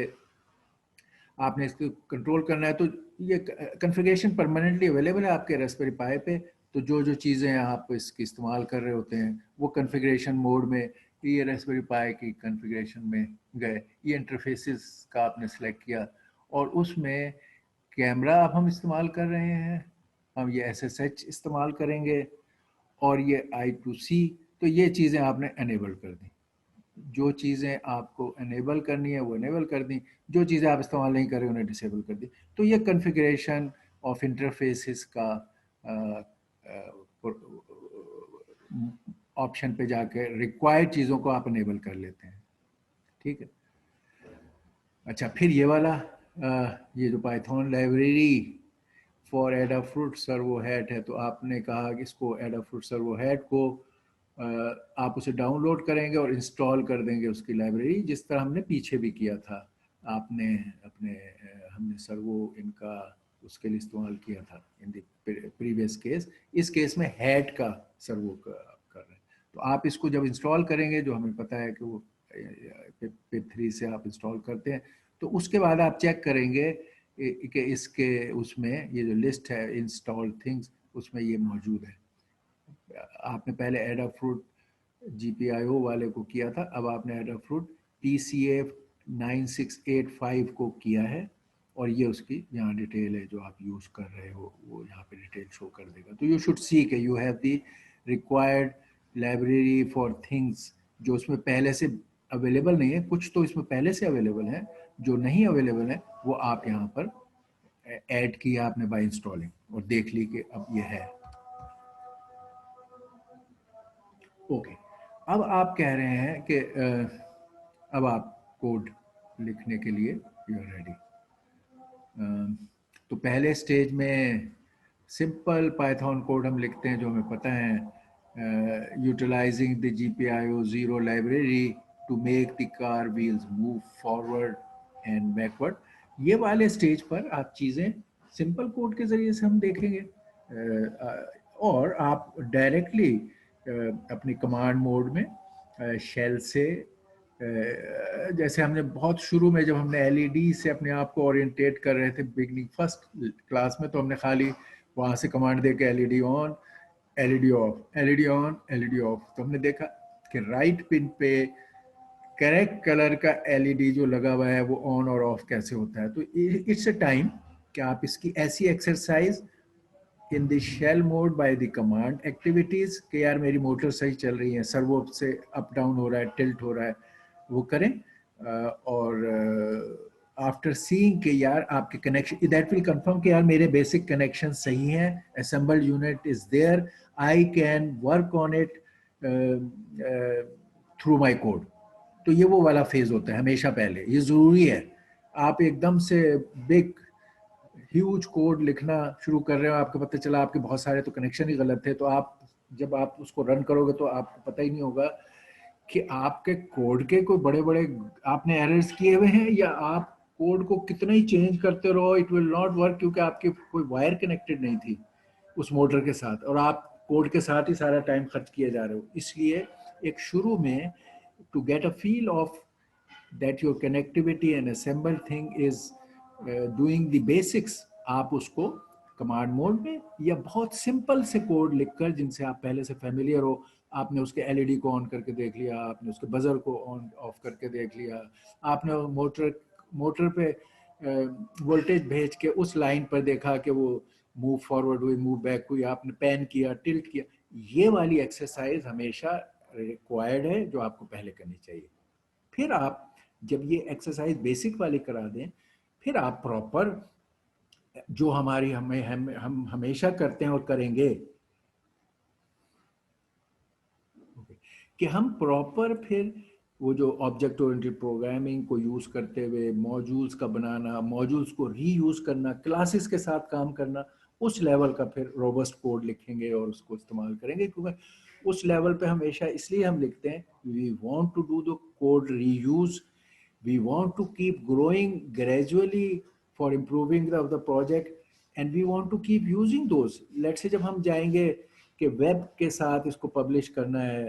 Speaker 1: आपने इसको कंट्रोल करना है, तो ये कॉन्फ़िगरेशन परमानेंटली अवेलेबल है आपके रास्पबेरी पाई पे। तो जो जो चीज़ें आप इसकी इस्तेमाल कर रहे होते हैं वो कॉन्फ़िगरेशन मोड में ये रास्पबेरी पाई की कॉन्फ़िगरेशन में गए, ये इंटरफेसेस का आपने सेलेक्ट किया, और उसमें कैमरा अब हम इस्तेमाल कर रहे हैं, हम ये SSH इस्तेमाल करेंगे, और ये I2C। तो ये चीज़ें आपने एनेबल कर दी। जो चीज़ें आपको एनेबल करनी है वो एनेबल कर दी, जो चीज़ें आप इस्तेमाल नहीं कर रहे उन्हें डिसेबल कर दी। तो ये कॉन्फ़िगरेशन ऑफ इंटरफेसेस का ऑप्शन पे जाके रिक्वायर्ड चीज़ों को आप एनेबल कर लेते हैं। ठीक है। अच्छा, फिर ये वाला ये जो Python library for Adafruit servo hat है, तो आपने कहा कि इसको एडाफ्रूट सर्वो हैट को आप उसे डाउनलोड करेंगे और इंस्टॉल कर देंगे उसकी लाइब्रेरी, जिस तरह हमने पीछे भी किया था। आपने अपने हमने सर्वो इनका उसके लिए इस्तेमाल किया था इन द प्रीवियस केस। इस केस में हैट का सर्वो कर रहे हैं। तो आप इसको जब इंस्टॉल करेंगे, जो हमें पता है कि वो पिप 3 से आप इंस्टॉल करते हैं, तो उसके बाद आप चेक करेंगे कि इसके उसमें ये जो लिस्ट है इंस्टॉल थिंग्स, उसमें ये मौजूद है। आपने पहले एडाफ्रूट GPIO वाले को किया था, अब आपने एडाफ्रूट TCF 9685 को किया है, और ये उसकी यहाँ डिटेल है जो आप यूज़ कर रहे हो, वो यहाँ पे डिटेल शो कर देगा। तो यू शुड सी के you have the required library for things, जो उसमें पहले से अवेलेबल नहीं है। कुछ तो इसमें पहले से अवेलेबल है, जो नहीं अवेलेबल है वो आप यहाँ पर ऐड किया आपने बाय इंस्टॉलिंग, और देख ली कि अब ये है। ओके, अब आप कह रहे हैं कि अब आप कोड लिखने के लिए यू आर रेडी। तो पहले स्टेज में सिंपल पाइथन कोड हम लिखते हैं, जो हमें पता है, utilizing the GPIO 0 library to make the car wheels move forward and backward. ये वाले स्टेज पर आप चीज़ें सिंपल कोड के ज़रिए से हम देखेंगे, और आप डायरेक्टली अपनी कमांड मोड में शेल से, जैसे हमने बहुत शुरू में जब हमने LED से अपने आप को ओरिएंटेट कर रहे थे बिगनिंग फर्स्ट क्लास में, तो हमने खाली वहाँ से कमांड दे के LED on, LED of, LED on, LED of. तो हमने देखा कि राइट पिन पे करेक्ट कलर का LED जो लगा हुआ है वो ऑन और ऑफ कैसे होता है। तो इट्स अ टाइम कि आप इसकी ऐसी exercise in the shell mode by the command activities कि यार मेरी मोटर सही चल रही है, सर्वो से अप डाउन हो रहा है, टिल्ट हो रहा है, वो करें। और आफ्टर सीइंग कि यार आपके कनेक्शन, दैट विल कंफर्म कि यार मेरे बेसिक कनेक्शन सही हैं, assembled unit is there, I can work on it through my code. तो ये वो वाला फेज होता है हमेशा पहले, ये ज़रूरी है। आप एकदम से बिग ह्यूज कोड लिखना शुरू कर रहे हो, आपको पता चला आपके बहुत सारे तो कनेक्शन ही गलत थे, तो आप जब आप उसको रन करोगे तो आपको पता ही नहीं होगा कि आपके कोड के कोई बड़े बड़े आपने एरर्स किए हुए हैं, या आप कोड को कितना ही चेंज करते रहो इट विल नॉट वर्क, क्योंकि आपकी कोई वायर कनेक्टेड नहीं थी उस मोटर के साथ, और आप कोड के साथ ही सारा टाइम खर्च किए जा रहे हो। इसलिए एक शुरू में to get a feel of that your connectivity and assemble thing is doing the basics, आप उसको कमांड मोड में या बहुत सिंपल से कोड लिखकर जिनसे आप पहले से फेमिलियर हो, आपने उसके LED को ऑन करके देख लिया, आपने उसके बजर को ऑन ऑफ करके देख लिया, आपने मोटर मोटर पे वोल्टेज भेज के उस लाइन पर देखा कि वो मूव फॉरवर्ड हुई, मूव बैक हुई, आपने पैन किया, टिल्ट किया। ये वाली एक्सरसाइज हमेशा रिक्वायर्ड है जो आपको पहले करनी चाहिए। फिर आप जब ये एक्सरसाइज बेसिक वाली करा दें, फिर आप प्रॉपर जो हमारी हम हमेशा करते हैं और करेंगे, कि हम प्रॉपर फिर वो जो ऑब्जेक्ट ओरिएंटेड प्रोग्रामिंग को यूज़ करते हुए मॉड्यूल्स का बनाना, मॉड्यूल्स को रीयूज़ करना, क्लासेस के साथ काम करना, उस लेवल का फिर रोबस्ट कोड लिखेंगे और उसको इस्तेमाल करेंगे। क्योंकि उस लेवल पे हमेशा इसलिए हम लिखते हैं, we want to do the code reuse, we want to keep growing gradually for improving the project, and we want to keep using those. Let's say जब हम जाएंगे कि वेब के साथ इसको पब्लिश करना है,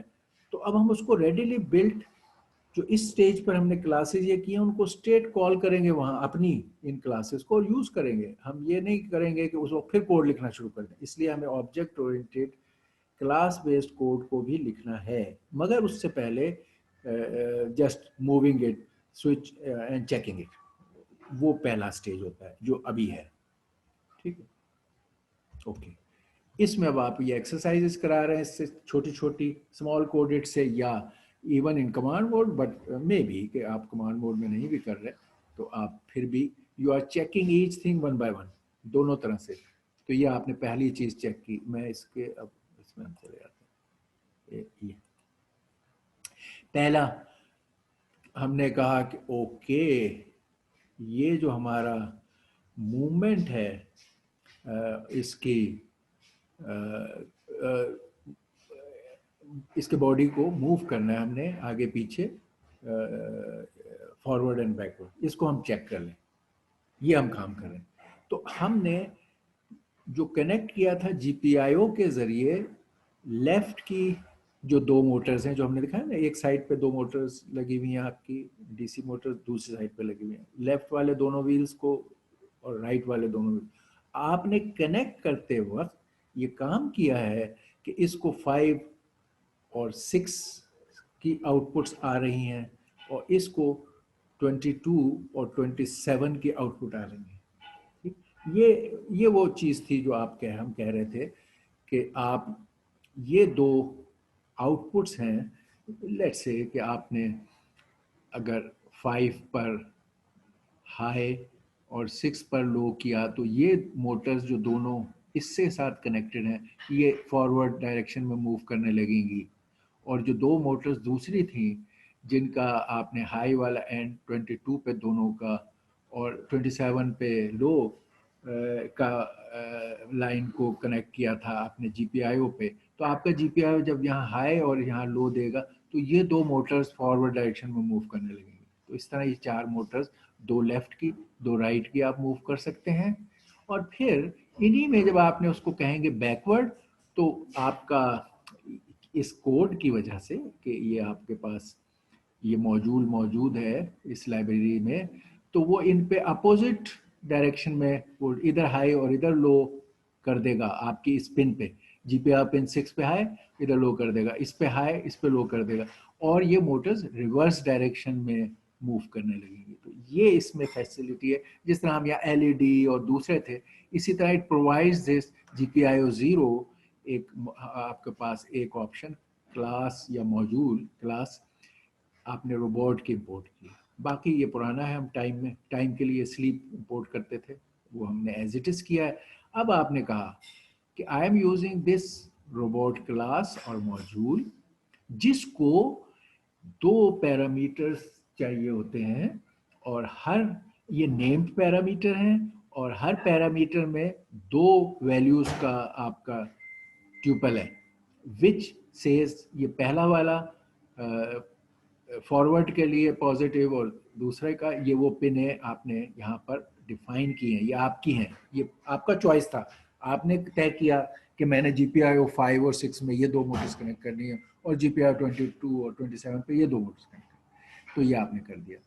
Speaker 1: तो अब हम उसको readily built जो इस स्टेज पर हमने क्लासेस ये किए उनको स्टेट कॉल करेंगे वहाँ अपनी इन क्लासेस को और यूज़ करेंगे। हम ये नहीं करेंगे कि उसको फिर कोड लिखना शुरू कर दें। इसलिए हमें object oriented class based code को भी लिखना है, मगर उससे पहले just moving it switch and checking it, वो पहला स्टेज होता है जो अभी है। ठीक है, ओके। इसमें अब आप ये एक्सरसाइजेस करा रहे हैं, इससे छोटी छोटी स्मॉल कोडेड से, या even in command mode, but may be कि आप कमांड मोड में नहीं भी कर रहे तो आप फिर भी you are checking each thing one by one, दोनों तरह से। तो ये आपने पहली चीज़ चेक की। मैं इसके अब इसमें हम चले जाते हैं। ये पहला हमने कहा कि ओके, ये जो हमारा मूवमेंट है इसकी इसके बॉडी को मूव करना है हमने आगे पीछे, फॉरवर्ड एंड बैकवर्ड, इसको हम चेक कर लें। ये हम काम कर रहे हैं। तो हमने जो कनेक्ट किया था जीपीआईओ के जरिए, लेफ्ट की जो दो मोटर्स हैं जो हमने दिखाया ना, एक साइड पे दो मोटर्स लगी हुई हैं आपकी डीसी मोटर्स, दूसरी साइड पे लगी हुई हैं, लेफ्ट वाले दोनों व्हील्स को और राइट वाले दोनों व्हील्स, आपने कनेक्ट करते वक्त ये काम किया है कि इसको 5 और 6 की आउटपुट्स आ रही हैं और इसको 22 और 27 की आउटपुट आ रही हैं। ये वो चीज़ थी जो हम कह रहे थे कि आप ये दो आउटपुट्स हैं। लेट्स से कि आपने अगर 5 पर हाई और 6 पर लो किया तो ये मोटर्स जो दोनों इससे साथ कनेक्टेड हैं ये फॉरवर्ड डायरेक्शन में मूव करने लगेंगी, और जो दो मोटर्स दूसरी थी जिनका आपने हाई वाला एंड 22 पे दोनों का और 27 पे लो का लाइन को कनेक्ट किया था आपने जीपीआईओ पे, तो आपका जीपीआईओ जब यहाँ हाई और यहाँ लो देगा तो ये दो मोटर्स फॉरवर्ड डायरेक्शन में मूव करने लगेंगी। तो इस तरह ये चार मोटर्स, दो लेफ्ट की दो राइट की, आप मूव कर सकते हैं। और फिर इन्हीं में जब आपने उसको कहेंगे बैकवर्ड, तो आपका इस कोड की वजह से कि ये आपके पास ये मॉड्यूल मौजूद है इस लाइब्रेरी में, तो वो इन पे अपोजिट डायरेक्शन में वो इधर हाई और इधर लो कर देगा आपकी इस पिन पे। जीपीआर पिन 6 पे हाई, इधर लो कर देगा, इस पे हाई इस पे लो कर देगा, और ये मोटर्स रिवर्स डायरेक्शन में मूव करने लगेंगी। तो ये इसमें फैसिलिटी है। जिस तरह हम यहाँ एलईडी और दूसरे थे, इसी तरह इट प्रोवाइड्स दिस जीपीआईओ 0, एक आपके पास एक ऑप्शन क्लास या मॉड्यूल क्लास आपने रोबोट की इंपोर्ट की। बाकी ये पुराना है, हम टाइम के लिए स्लीप इंपोर्ट करते थे, वो हमने एज इट इज किया है। अब आपने कहा कि I am using this robot class और मॉड्यूल जिसको दो पैरामीटर्स चाहिए होते हैं, और हर ये नेम्ड पैरामीटर हैं, और हर पैरामीटर में दो वैल्यूज का आपका ट्यूपल है, विच सेज, ये पहला वाला फॉरवर्ड के लिए पॉजिटिव और दूसरे का ये वो पिन है आपने यहाँ पर डिफाइन की है, ये आपकी हैं, ये आपका चॉइस था। आपने तय किया कि मैंने जीपीआईओ 5 और 6 में ये दो मोटर्स कनेक्ट करनी है और जीपीआईओ 22 और 27 पे ये दो मोटर्स कनेक्ट करनी है, तो ये आपने कर दिया।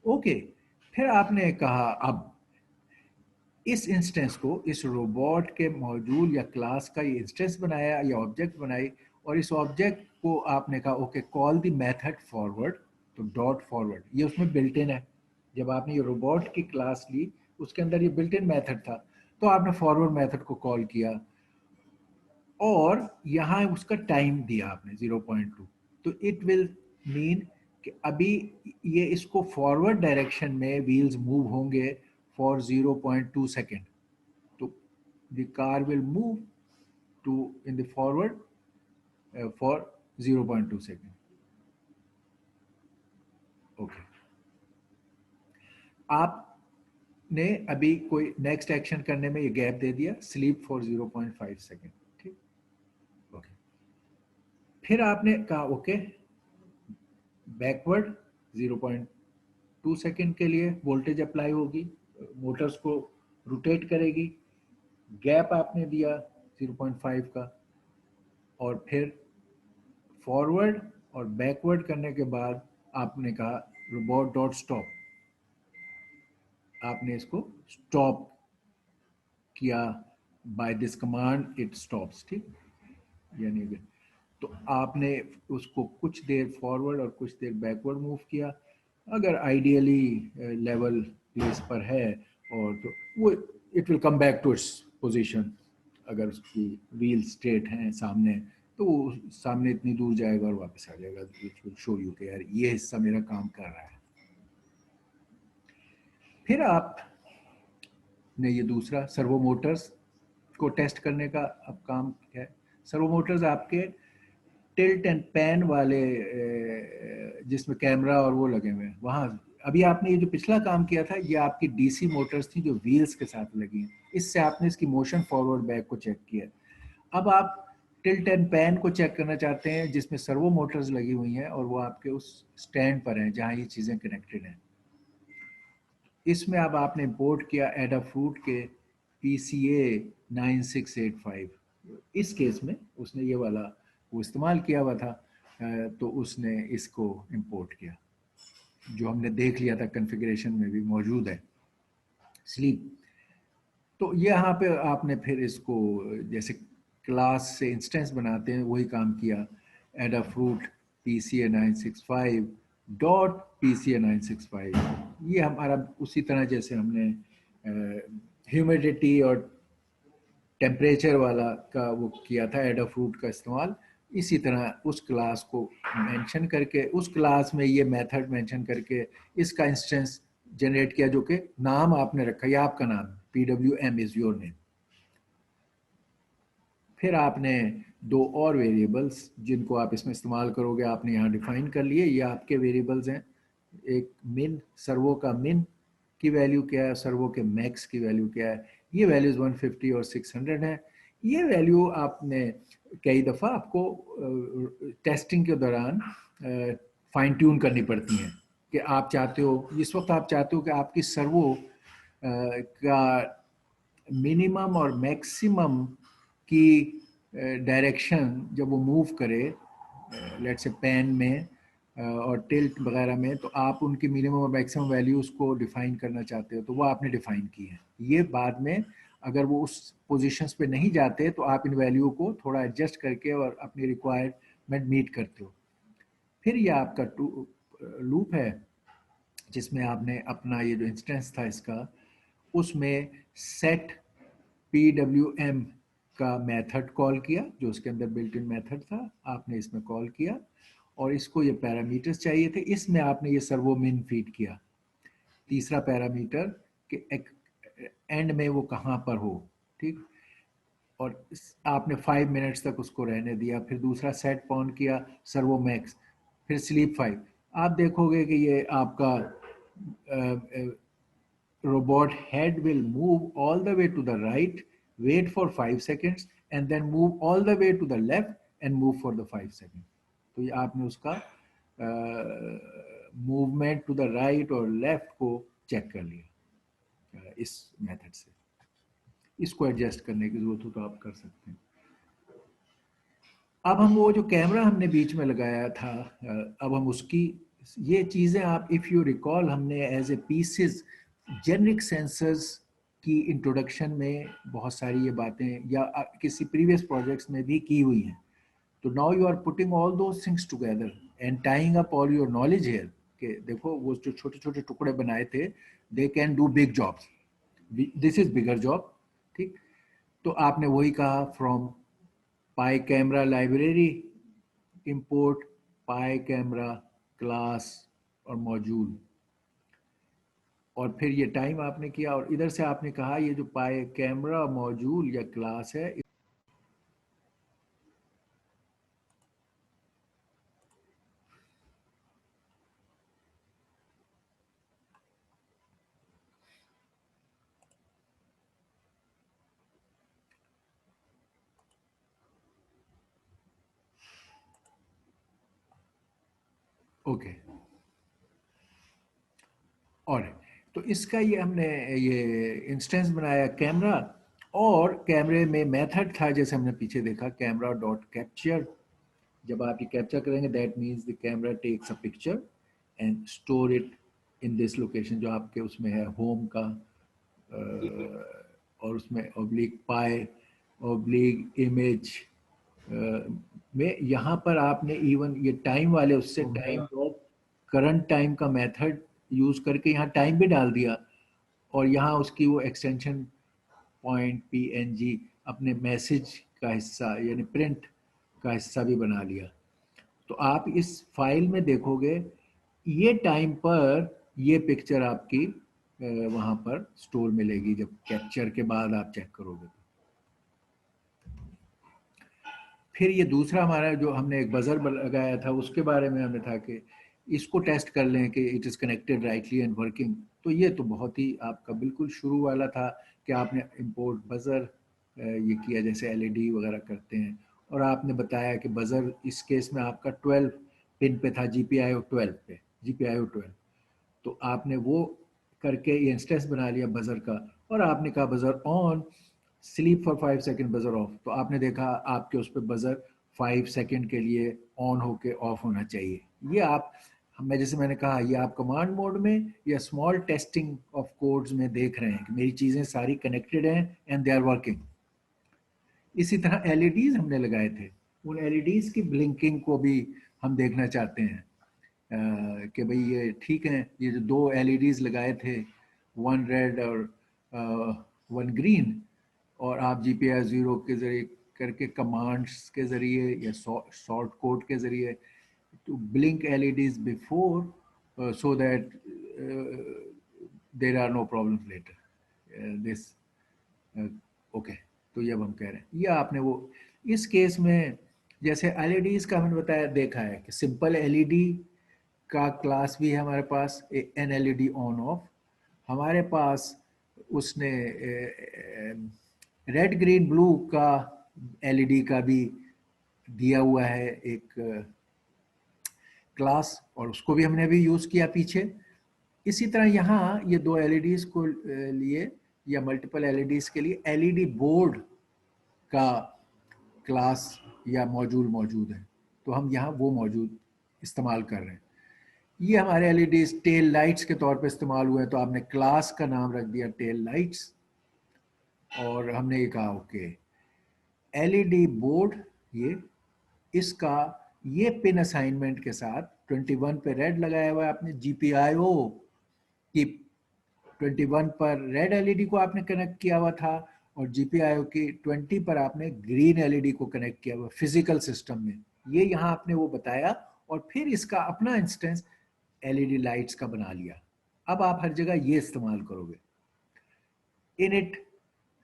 Speaker 1: ओके, फिर आपने कहा अब इस इंस्टेंस को, इस रोबोट के मॉड्यूल या क्लास का ये इंस्टेंस बनाया या ऑब्जेक्ट बनाई, और इस ऑब्जेक्ट को आपने कहा okay call the method forward, तो डॉट फॉरवर्ड ये उसमें बिल्ट इन है। जब आपने ये रोबोट की क्लास ली उसके अंदर ये बिल्ट इन मेथड था, तो आपने फॉरवर्ड मेथड को कॉल किया और यहाँ उसका टाइम दिया आपने 0.2, तो इट विल मीन कि अभी ये इसको फॉरवर्ड डायरेक्शन में व्हील्स मूव होंगे फॉर 0.2 सेकेंड, तो the car will move to in the forward for 0.2 second. Okay. आपने अभी कोई नेक्स्ट एक्शन करने में ये गैप दे दिया, स्लीप फॉर 0.5 सेकेंड, ठीक। ओके, फिर आपने कहा ओके बैकवर्ड 0.2 सेकेंड के लिए वोल्टेज अप्लाई होगी, मोटर्स को रोटेट करेगी, गैप आपने दिया 0.5 का, और फिर फॉरवर्ड और बैकवर्ड करने के बाद आपने कहा रोबोट डॉट स्टॉप, आपने इसको स्टॉप किया, by this command it stops, ठीक। यानी कि तो आपने उसको कुछ देर फॉरवर्ड और कुछ देर बैकवर्ड मूव किया, अगर आइडियली लेवल प्लेस पर है और तो वो it will come back to its position. अगर उसकी व्हील स्ट्रेट हैं सामने तो वो सामने इतनी दूर जाएगा और वापस आ जाएगा, विच विल शो यू कि यार ये हिस्सा मेरा काम कर रहा है। फिर आप ने ये दूसरा सर्वो मोटर्स को टेस्ट करने का अब काम है। सर्वो मोटर्स आपके टिल्ट एंड पैन वाले जिसमें कैमरा और वो लगे हुए हैं वहाँ। अभी आपने ये जो पिछला काम किया था ये आपकी डीसी मोटर्स थी जो व्हील्स के साथ लगी हैं, इससे आपने इसकी मोशन फॉरवर्ड बैक को चेक किया। अब आप टिल्ट एंड पैन को चेक करना चाहते हैं जिसमें सर्वो मोटर्स लगी हुई हैं और वो आपके उस स्टैंड पर हैं जहाँ ये चीज़ें कनेक्टेड हैं। इसमें अब आपने इंपोर्ट किया एडाफ्रूट के PCA 9685। इस केस में उसने ये वाला वो इस्तेमाल किया हुआ था, तो उसने इसको इंपोर्ट किया जो हमने देख लिया था कॉन्फ़िगरेशन में भी मौजूद है स्लीप। तो यहाँ पे आपने फिर इसको जैसे क्लास से इंस्टेंस बनाते हैं वही काम किया, एडाफ्रूट PCA 965 डॉट PCA 965। ये हमारा उसी तरह जैसे हमने ह्यूमिडिटी और टेम्परेचर वाला का वो किया था एडाफ्रूट का इस्तेमाल, इसी तरह उस क्लास को मेंशन करके उस क्लास में ये मेथड मेंशन करके इसका इंस्टेंस जनरेट किया जो कि नाम आपने रखा, ये आपका नाम PWM इज योर नेम। फिर आपने दो और वेरिएबल्स जिनको आप इसमें इस्तेमाल करोगे आपने यहाँ डिफाइन कर लिए, ये आपके वेरिएबल्स हैं। एक मिन, सर्वो का मिन की वैल्यू क्या है, सर्वो के मैक्स की वैल्यू क्या है। ये वैल्यूज 150 और 600 हैं। ये वैल्यू आपने कई दफ़ा आपको टेस्टिंग के दौरान फाइन ट्यून करनी पड़ती हैं कि आप चाहते हो जिस वक्त आप चाहते हो कि आपकी सर्वो का मिनिमम और मैक्सिमम की डायरेक्शन जब वो मूव करे लेट से पैन में और टिल्ट वगैरह में, तो आप उनकी मिनिमम और मैक्सिमम वैल्यूज को डिफाइन करना चाहते हो तो वो आपने डिफाइन की है। ये बाद में अगर वो उस पोजीशंस पे नहीं जाते तो आप इन वैल्यू को थोड़ा एडजस्ट करके और अपनी रिक्वायरमेंट मीट करते हो। फिर ये आपका लूप है जिसमें आपने अपना ये जो इंस्टेंस था इसका उसमें सेट PWM का मेथड कॉल किया जो उसके अंदर बिल्ट इन मेथड था, आपने इसमें कॉल किया और इसको ये पैरामीटर्स चाहिए थे, इसमें आपने ये सर्वो मिन फीड किया, तीसरा पैरामीटर कि एंड में वो कहाँ पर हो, ठीक। और आपने 5 मिनट्स तक उसको रहने दिया। फिर दूसरा सेट ऑन किया सर्वो मैक्स, फिर स्लीप 5। आप देखोगे कि ये आपका robot head will move all the way to the right, wait for 5 seconds and then move all the way to the left and move for the 5 seconds। तो ये आपने उसका मूवमेंट टू द राइट और left को check कर लिया इस method से। इसको एडजस्ट करने की जरूरत हो तो आप कर सकते हैं। अब हम वो जो कैमरा हमने बीच में लगाया था, अब हम उसकी ये चीज़ें आप इफ़ यू रिकॉल हमने as a pieces generic sensors की इंट्रोडक्शन में बहुत सारी ये बातें या किसी प्रीवियस प्रोजेक्ट्स में भी की हुई हैं। तो now you are putting all those things together and tying up all your knowledge here कि देखो वो जो छोटे छोटे टुकड़े बनाए थे they can do big jobs, this is bigger job, ठीक। तो आपने वही कहा from pi camera library import pi camera class और मॉड्यूल, और फिर ये टाइम आपने किया और इधर से आपने कहा ये जो पाए कैमरा मॉड्यूल या क्लास है। ओके, और तो इसका ये हमने ये इंस्टेंस बनाया कैमरा, और कैमरे में मेथड था जैसे हमने पीछे देखा कैमरा डॉट कैप्चर, जब आप ये कैप्चर करेंगे that means the camera takes a picture and store it in this location, जो आपके उसमें है होम का, और उसमें ऑब्लिक पाई ऑब्लिक इमेज में यहाँ पर आपने इवन ये टाइम वाले उससे टाइम ड्रॉप करंट टाइम का मेथड यूज करके यहाँ टाइम भी डाल दिया, और यहाँ उसकी वो एक्सटेंशन पॉइंट PNG अपने मैसेज का हिस्सा यानी प्रिंट का हिस्सा भी बना लिया। तो आप इस फाइल में देखोगे ये टाइम पर ये पिक्चर आपकी वहाँ पर स्टोर मिलेगी, जब कैप्चर के बाद आप चेक करोगे तो। फिर ये दूसरा हमारा जो हमने एक बजर लगाया था उसके बारे में हमें था कि इसको टेस्ट कर लें कि it is connected rightly and working. तो ये तो बहुत ही आपका बिल्कुल शुरू वाला था कि आपने इंपोर्ट बजर ये किया जैसे LED वगैरह करते हैं, और आपने बताया कि बजर इस केस में आपका 12 पिन पे था, GPIO 12 पे, GPIO 12। तो आपने वो करके ये इंस्टेंस बना लिया बजर का, और आपने कहा buzzer on, sleep for 5 second, buzzer of. तो आपने देखा आपके उस पर बजर 5 सेकेंड के लिए ऑन होके ऑफ होना चाहिए। ये आप, मैं जैसे मैंने कहा, ये आप कमांड मोड में या स्मॉल टेस्टिंग ऑफ कोड्स में देख रहे हैं कि मेरी चीज़ें सारी कनेक्टेड हैं एंड दे आर वर्किंग। इसी तरह LEDs हमने लगाए थे, उन LEDs की ब्लिंकिंग को भी हम देखना चाहते हैं कि भाई ये ठीक है। ये जो दो LEDs लगाए थे, वन रेड और वन ग्रीन, और आप GPIO 0 के ज़रिए करके कमांड्स के ज़रिए या शॉर्ट कोड के ज़रिए to blink LEDs before so that there are no problems later. This okay. तो ये अब हम कह रहे हैं, ये आपने वो इस केस में जैसे LEDs का हमने बताया देखा है कि सिंपल LED का क्लास भी है हमारे पास, एन LED ऑन ऑफ। हमारे पास उसने रेड ग्रीन ब्लू का LED का भी दिया हुआ है एक क्लास, और उसको भी हमने अभी यूज़ किया पीछे। इसी तरह यहाँ ये दो LEDs को लिए या मल्टीपल LEDs के लिए LED बोर्ड का क्लास या मॉड्यूल मौजूद है, तो हम यहाँ वो मौजूद इस्तेमाल कर रहे हैं। ये हमारे LEDs टेल लाइट्स के तौर पे इस्तेमाल हुए हैं, तो आपने क्लास का नाम रख दिया टेल लाइट्स, और हमने ये कहा ओके LED बोर्ड ये इसका ये पिन असाइनमेंट के साथ 21 पे रेड लगाया हुआ है आपने, GPIO की 21 पर रेड LED को आपने कनेक्ट किया हुआ था, और GPIO की 20 पर आपने ग्रीन LED को कनेक्ट किया हुआ फिजिकल सिस्टम में। ये यहाँ आपने वो बताया, और फिर इसका अपना इंस्टेंस LED लाइट्स का बना लिया। अब आप हर जगह ये इस्तेमाल करोगे। इनिट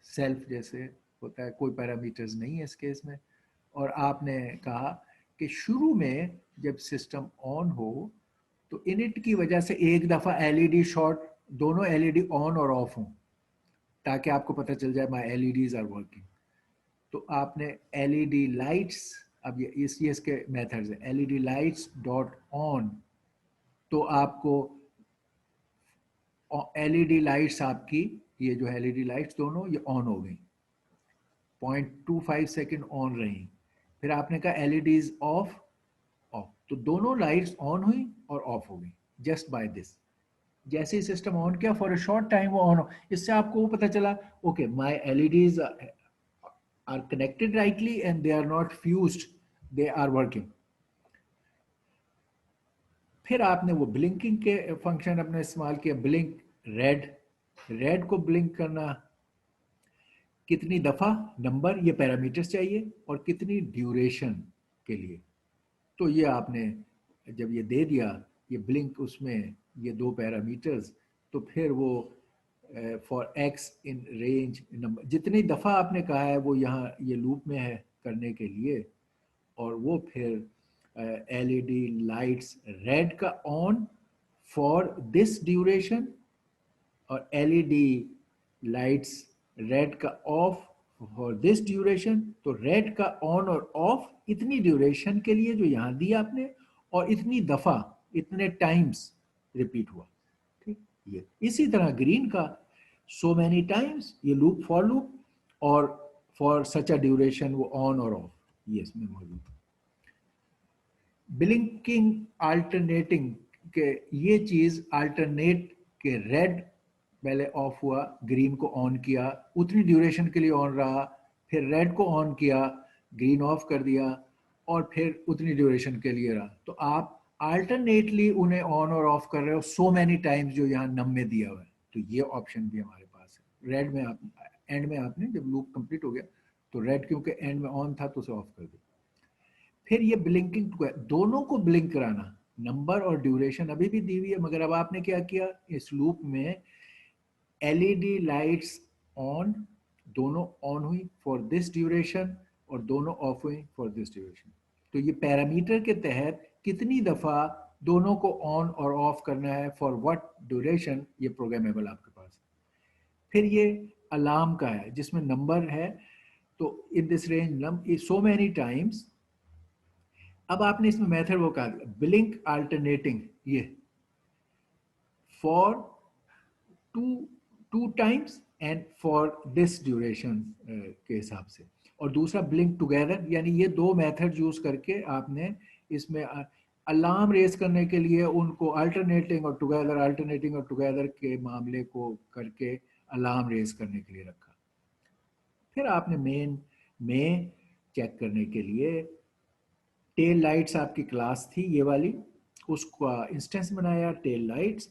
Speaker 1: सेल्फ जैसे होता है, कोई पैरामीटर्स नहीं है इस केस में, और आपने कहा कि शुरू में जब सिस्टम ऑन हो तो इनिट की वजह से एक दफ़ा LED शॉर्ट, दोनों LED ऑन और ऑफ हों, ताकि आपको पता चल जाए माई LEDs आर वर्किंग। तो आपने LED लाइट्स, अब ये इसके मेथड्स है, LED लाइट्स डॉट ऑन, तो आपको LED लाइट्स आपकी, ये जो LED लाइट्स दोनों ये ऑन हो गई, 0.25 सेकेंड ऑन रही। फिर आपने कहा LEDs ऑफ, ऑफ, तो दोनों लाइट्स ऑन हुई और ऑफ हो गई जस्ट बाय दिस। जैसे ही सिस्टम ऑन किया फॉर अ शॉर्ट टाइम वो ऑन हो, इससे आपको वो पता चला okay my LEDs are connected rightly and they are not fused, they are working. फिर आपने वो ब्लिंकिंग के फंक्शन अपने इस्तेमाल किया, ब्लिंक रेड, रेड को ब्लिंक करना कितनी दफ़ा, नंबर, ये पैरामीटर्स चाहिए, और कितनी ड्यूरेशन के लिए। तो ये आपने जब ये दे दिया, ये ब्लिंक उसमें ये दो पैरामीटर्स, तो फिर वो for x in range number, जितनी दफ़ा आपने कहा है वो यहाँ ये लूप में है करने के लिए, और वो फिर LED लाइट्स रेड का ऑन फॉर दिस ड्यूरेशन, और LED लाइट्स रेड का ऑफ फॉर दिस ड्यूरेशन। तो रेड का ऑन और ऑफ इतनी ड्यूरेशन के लिए जो यहाँ दिया आपने, और इतनी दफ़ा, इतने टाइम्स रिपीट हुआ। ठीक, ये इसी तरह ग्रीन का सो मैनी टाइम्स, ये लूप फॉर लूप, और फॉर सच अ ड्यूरेशन वो ऑन और ऑफ, ये इसमें मौजूद है। ब्लिंकिंग अल्टरनेटिंग के ये चीज अल्टरनेट के रेड पहले ऑफ हुआ, ग्रीन को ऑन किया, उतनी ड्यूरेशन के लिए ऑन रहा, फिर रेड को ऑन किया, ग्रीन ऑफ कर दिया, और फिर उतनी ड्यूरेशन के लिए रहा। तो आप अल्टरनेटली उन्हें ऑन और ऑफ कर रहे हो सो मैनी टाइम्स जो यहाँ नम में दिया हुआ है। तो ये ऑप्शन भी हमारे पास है। रेड में आप एंड में आपने जब लूप कंप्लीट हो गया तो रेड क्योंकि एंड में ऑन था तो उसे ऑफ कर दिया। फिर ये ब्लिंकिंग दोनों को ब्लिंक कराना, नंबर और ड्यूरेशन अभी भी दी हुई है, मगर अब आपने क्या किया, इस लूप में एलईडी लाइट्स ऑन, दोनों ऑन हुई फॉर दिस ड्यूरेशन और दोनों ऑफ हुई फॉर दिस ड्यूरेशन। तो ये पैरामीटर के तहत कितनी दफा दोनों को ऑन और ऑफ करना है, फॉर व्हाट ड्यूरेशन, ये प्रोग्रामेबल आपके पास है। फिर ये अलार्म का है जिसमें नंबर है, तो in this range so many times. अब आपने इसमें मेथड वो कहा ब्लिंक अल्टरनेटिंग, ये for two times and for this duration के हिसाब से, और दूसरा ब्लिंक टुगेदर, यानी ये दो मेथड यूज करके आपने इसमें अलार्म रेस करने के लिए उनको अल्टरनेटिंग और टुगेदर के मामले को करके अलार्म रेस करने के लिए रखा। फिर आपने मेन में चेक करने के लिए टेल लाइट्स आपकी क्लास थी ये वाली, उसका इंस्टेंस बनाया टेल लाइट्स,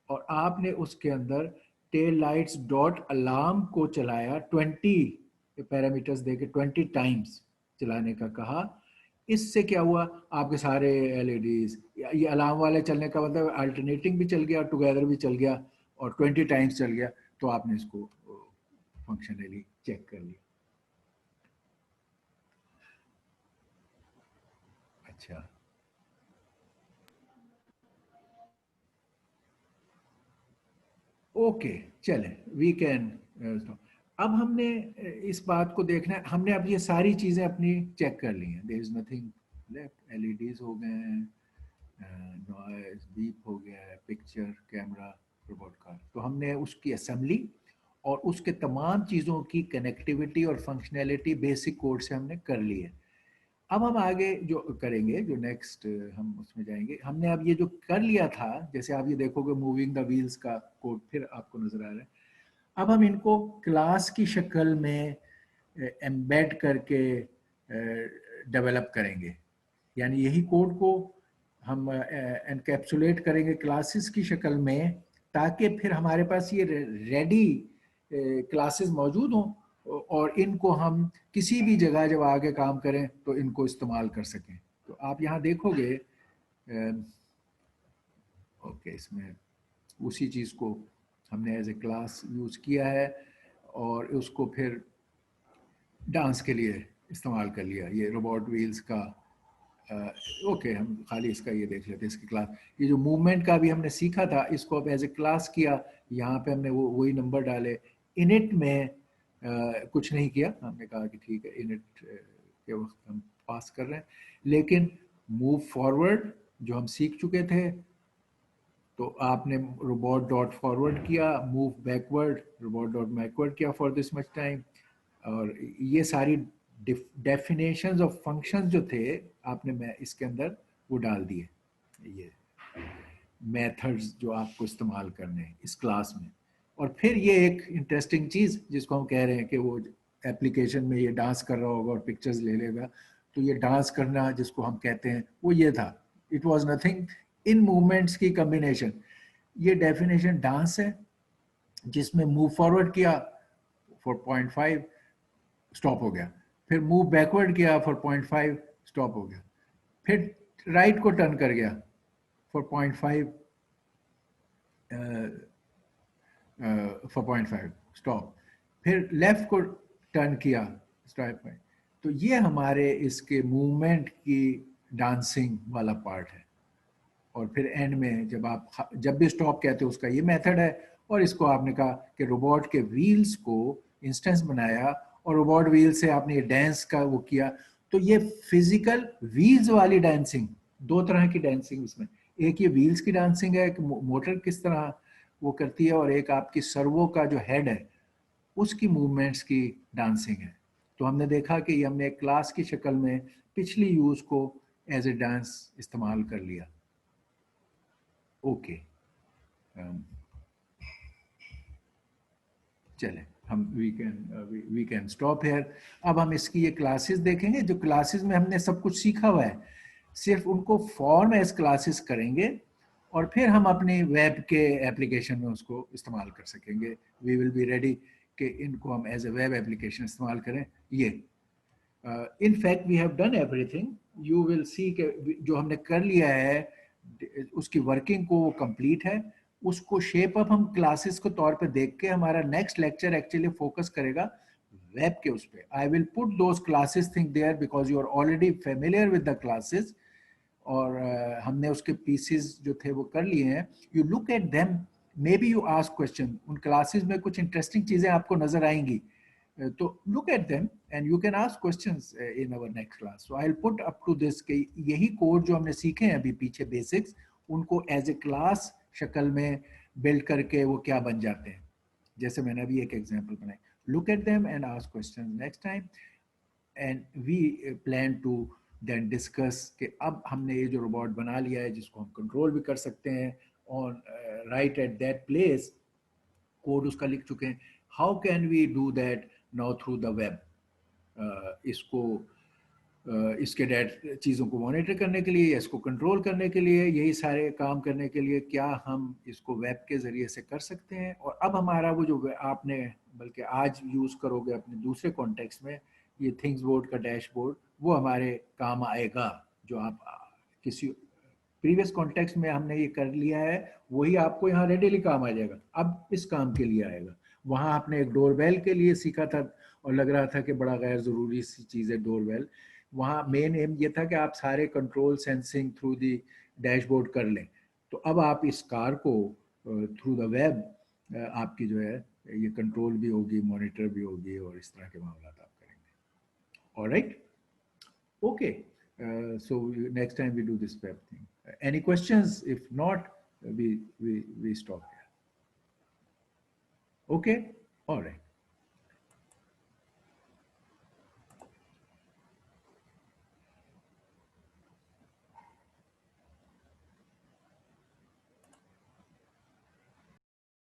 Speaker 1: और आपने उसके अंदर टेल लाइट्स डॉट अलार्म को चलाया 20 पैरामीटर्स देके 20 टाइम्स चलाने का कहा। इससे क्या हुआ, आपके सारे एलईडीज, ये अलार्म वाले चलने का मतलब अल्टरनेटिंग भी चल गया, टुगेदर भी चल गया, और 20 टाइम्स चल गया। तो आपने इसको फंक्शनली चेक कर लिया। अच्छा, ओके, चले वी कैन। अब हमने इस बात को देखना है, हमने अब ये सारी चीज़ें अपनी चेक कर ली हैं, there is nothing left. LEDs हो गए हैं, नॉइज बीप हो गया है, पिक्चर, कैमरा, रोबोट कार, तो हमने उसकी असेंबली और उसके तमाम चीज़ों की कनेक्टिविटी और फंक्शनैलिटी बेसिक कोड से हमने कर ली है। अब हम आगे जो करेंगे, जो नेक्स्ट हम उसमें जाएंगे, हमने अब ये जो कर लिया था, जैसे आप ये देखोगे मूविंग द व्हील्स का कोड फिर आपको नजर आ रहा है। अब हम इनको क्लास की शक्ल में एम्बेड करके डेवलप करेंगे, यानी यही कोड को हम एनकैप्सुलेट करेंगे क्लासेस की शक्ल में, ताकि फिर हमारे पास ये रेडी क्लासेस मौजूद हों और इनको हम किसी भी जगह जब आगे काम करें तो इनको इस्तेमाल कर सकें। तो आप यहाँ देखोगे, ओके, इसमें उसी चीज़ को हमने एज ए क्लास यूज़ किया है और उसको फिर डांस के लिए इस्तेमाल कर लिया, ये रोबोट व्हील्स का। ओके, हम खाली इसका ये देख लेते हैं, इसकी क्लास, ये जो मूवमेंट का भी हमने सीखा था, इसको अब एज ए क्लास किया। यहाँ पे हमने वो वही नंबर डाले। इनिट में कुछ नहीं किया, हमने कहा कि ठीक है इनिट के वक्त हम पास कर रहे हैं, लेकिन मूव फॉरवर्ड जो हम सीख चुके थे, तो आपने रोबोट डॉट फॉरवर्ड किया, move backward robot dot backward किया फॉर दिस मच टाइम, और ये सारी डेफिनेशंस ऑफ फंक्शंस जो थे आपने मैं इसके अंदर वो डाल दिए, ये मेथड्स जो आपको इस्तेमाल करने हैं इस क्लास में। और फिर ये एक इंटरेस्टिंग चीज़ जिसको हम कह रहे हैं कि वो एप्लीकेशन में ये डांस कर रहा होगा और पिक्चर्स ले लेगा, तो ये डांस करना जिसको हम कहते हैं वो ये था, it was nothing in movements की कॉम्बिनेशन। ये डेफिनेशन डांस है जिसमें मूव फॉरवर्ड किया फॉर 0.5 स्टॉप हो गया, फिर मूव बैकवर्ड किया फॉर 0.5 स्टॉप हो गया, फिर राइट को टर्न कर गया फॉर 0.5 4.5 स्टॉप, फिर लेफ्ट को टर्न किया स्टॉप में। तो ये हमारे इसके मूवमेंट की डांसिंग वाला पार्ट है। और फिर एंड में जब भी स्टॉप कहते हो उसका ये मेथड है। और इसको आपने कहा कि रोबोट के व्हील्स को इंस्टेंस बनाया और रोबोट व्हील से आपने ये डांस का वो किया। तो ये फिजिकल व्हील्स वाली डांसिंग, दो तरह की डांसिंग इसमें, एक ये व्हील्स की डांसिंग है कि मोटर किस तरह वो करती है, और एक आपकी सर्वो का जो हेड है उसकी मूवमेंट्स की डांसिंग है। तो हमने देखा कि हमने एक क्लास की शक्ल में पिछली यूज को एज ए डांस इस्तेमाल कर लिया. ओके, चले हम वी कैन स्टॉप हेयर. अब हम इसकी ये क्लासेस देखेंगे. जो क्लासेस में हमने सब कुछ सीखा हुआ है, सिर्फ उनको फॉर्म एज क्लासेस करेंगे और फिर हम अपने वेब के एप्लीकेशन में उसको इस्तेमाल कर सकेंगे. वी विल बी रेडी कि इनको हम एज ए वेब एप्लीकेशन इस्तेमाल करें. ये in fact we have done everything. You will see कि जो हमने कर लिया है उसकी वर्किंग को कंप्लीट है. उसको शेप अप हम क्लासेस के तौर पे देख के हमारा नेक्स्ट लेक्चर एक्चुअली फोकस करेगा वेब के उस पे. I will put those classes think there because you are already familiar with the classes. और हमने उसके पीसेस जो थे वो कर लिए हैं. You look at them, may be you ask question. उन क्लासेस में कुछ इंटरेस्टिंग चीजें आपको नजर आएंगी, तो look at them and you can ask questions in our next class. So I'll put up to this कि यही कोड जो हमने सीखे हैं अभी पीछे बेसिक्स, उनको एज ए क्लास शक्ल में बिल्ड करके वो क्या बन जाते हैं. जैसे मैंने अभी एक एग्जांपल बनाई. Look at them and ask questions next time. And we plan to then discuss कि अब हमने ये जो रोबोट बना लिया है जिसको हम कंट्रोल भी कर सकते हैं on right at that place, code उसका लिख चुके हैं. How can we do that now through the web. इसको इसके डेट चीज़ों को मॉनिटर करने के लिए, इसको कंट्रोल करने के लिए, यही सारे काम करने के लिए क्या हम इसको वेब के ज़रिए से कर सकते हैं. और अब हमारा वो जो आपने बल्कि आज यूज़ करोगे अपने दूसरे कॉन्टेक्स्ट में, ये थिंग्स बोर्ड का डैशबोर्ड, वो हमारे काम आएगा. जो आप किसी प्रीवियस कॉन्टेक्स्ट में हमने ये कर लिया है, वही आपको यहाँ रेडीली काम आ जाएगा. अब इस काम के लिए आएगा. वहाँ आपने एक डोरबेल के लिए सीखा था और लग रहा था कि बड़ा गैर ज़रूरी सी चीज़ है डोरबेल. वहाँ मेन एम ये था कि आप सारे control sensing through the dashboard कर लें. तो अब आप इस कार को थ्रू द वेब आपकी जो है ये कंट्रोल भी होगी, मॉनिटर भी होगी और इस तरह के मामला आप करेंगे. Alright, okay. So next time we do this web thing. Any questions? If not, we stop here. Okay, all right.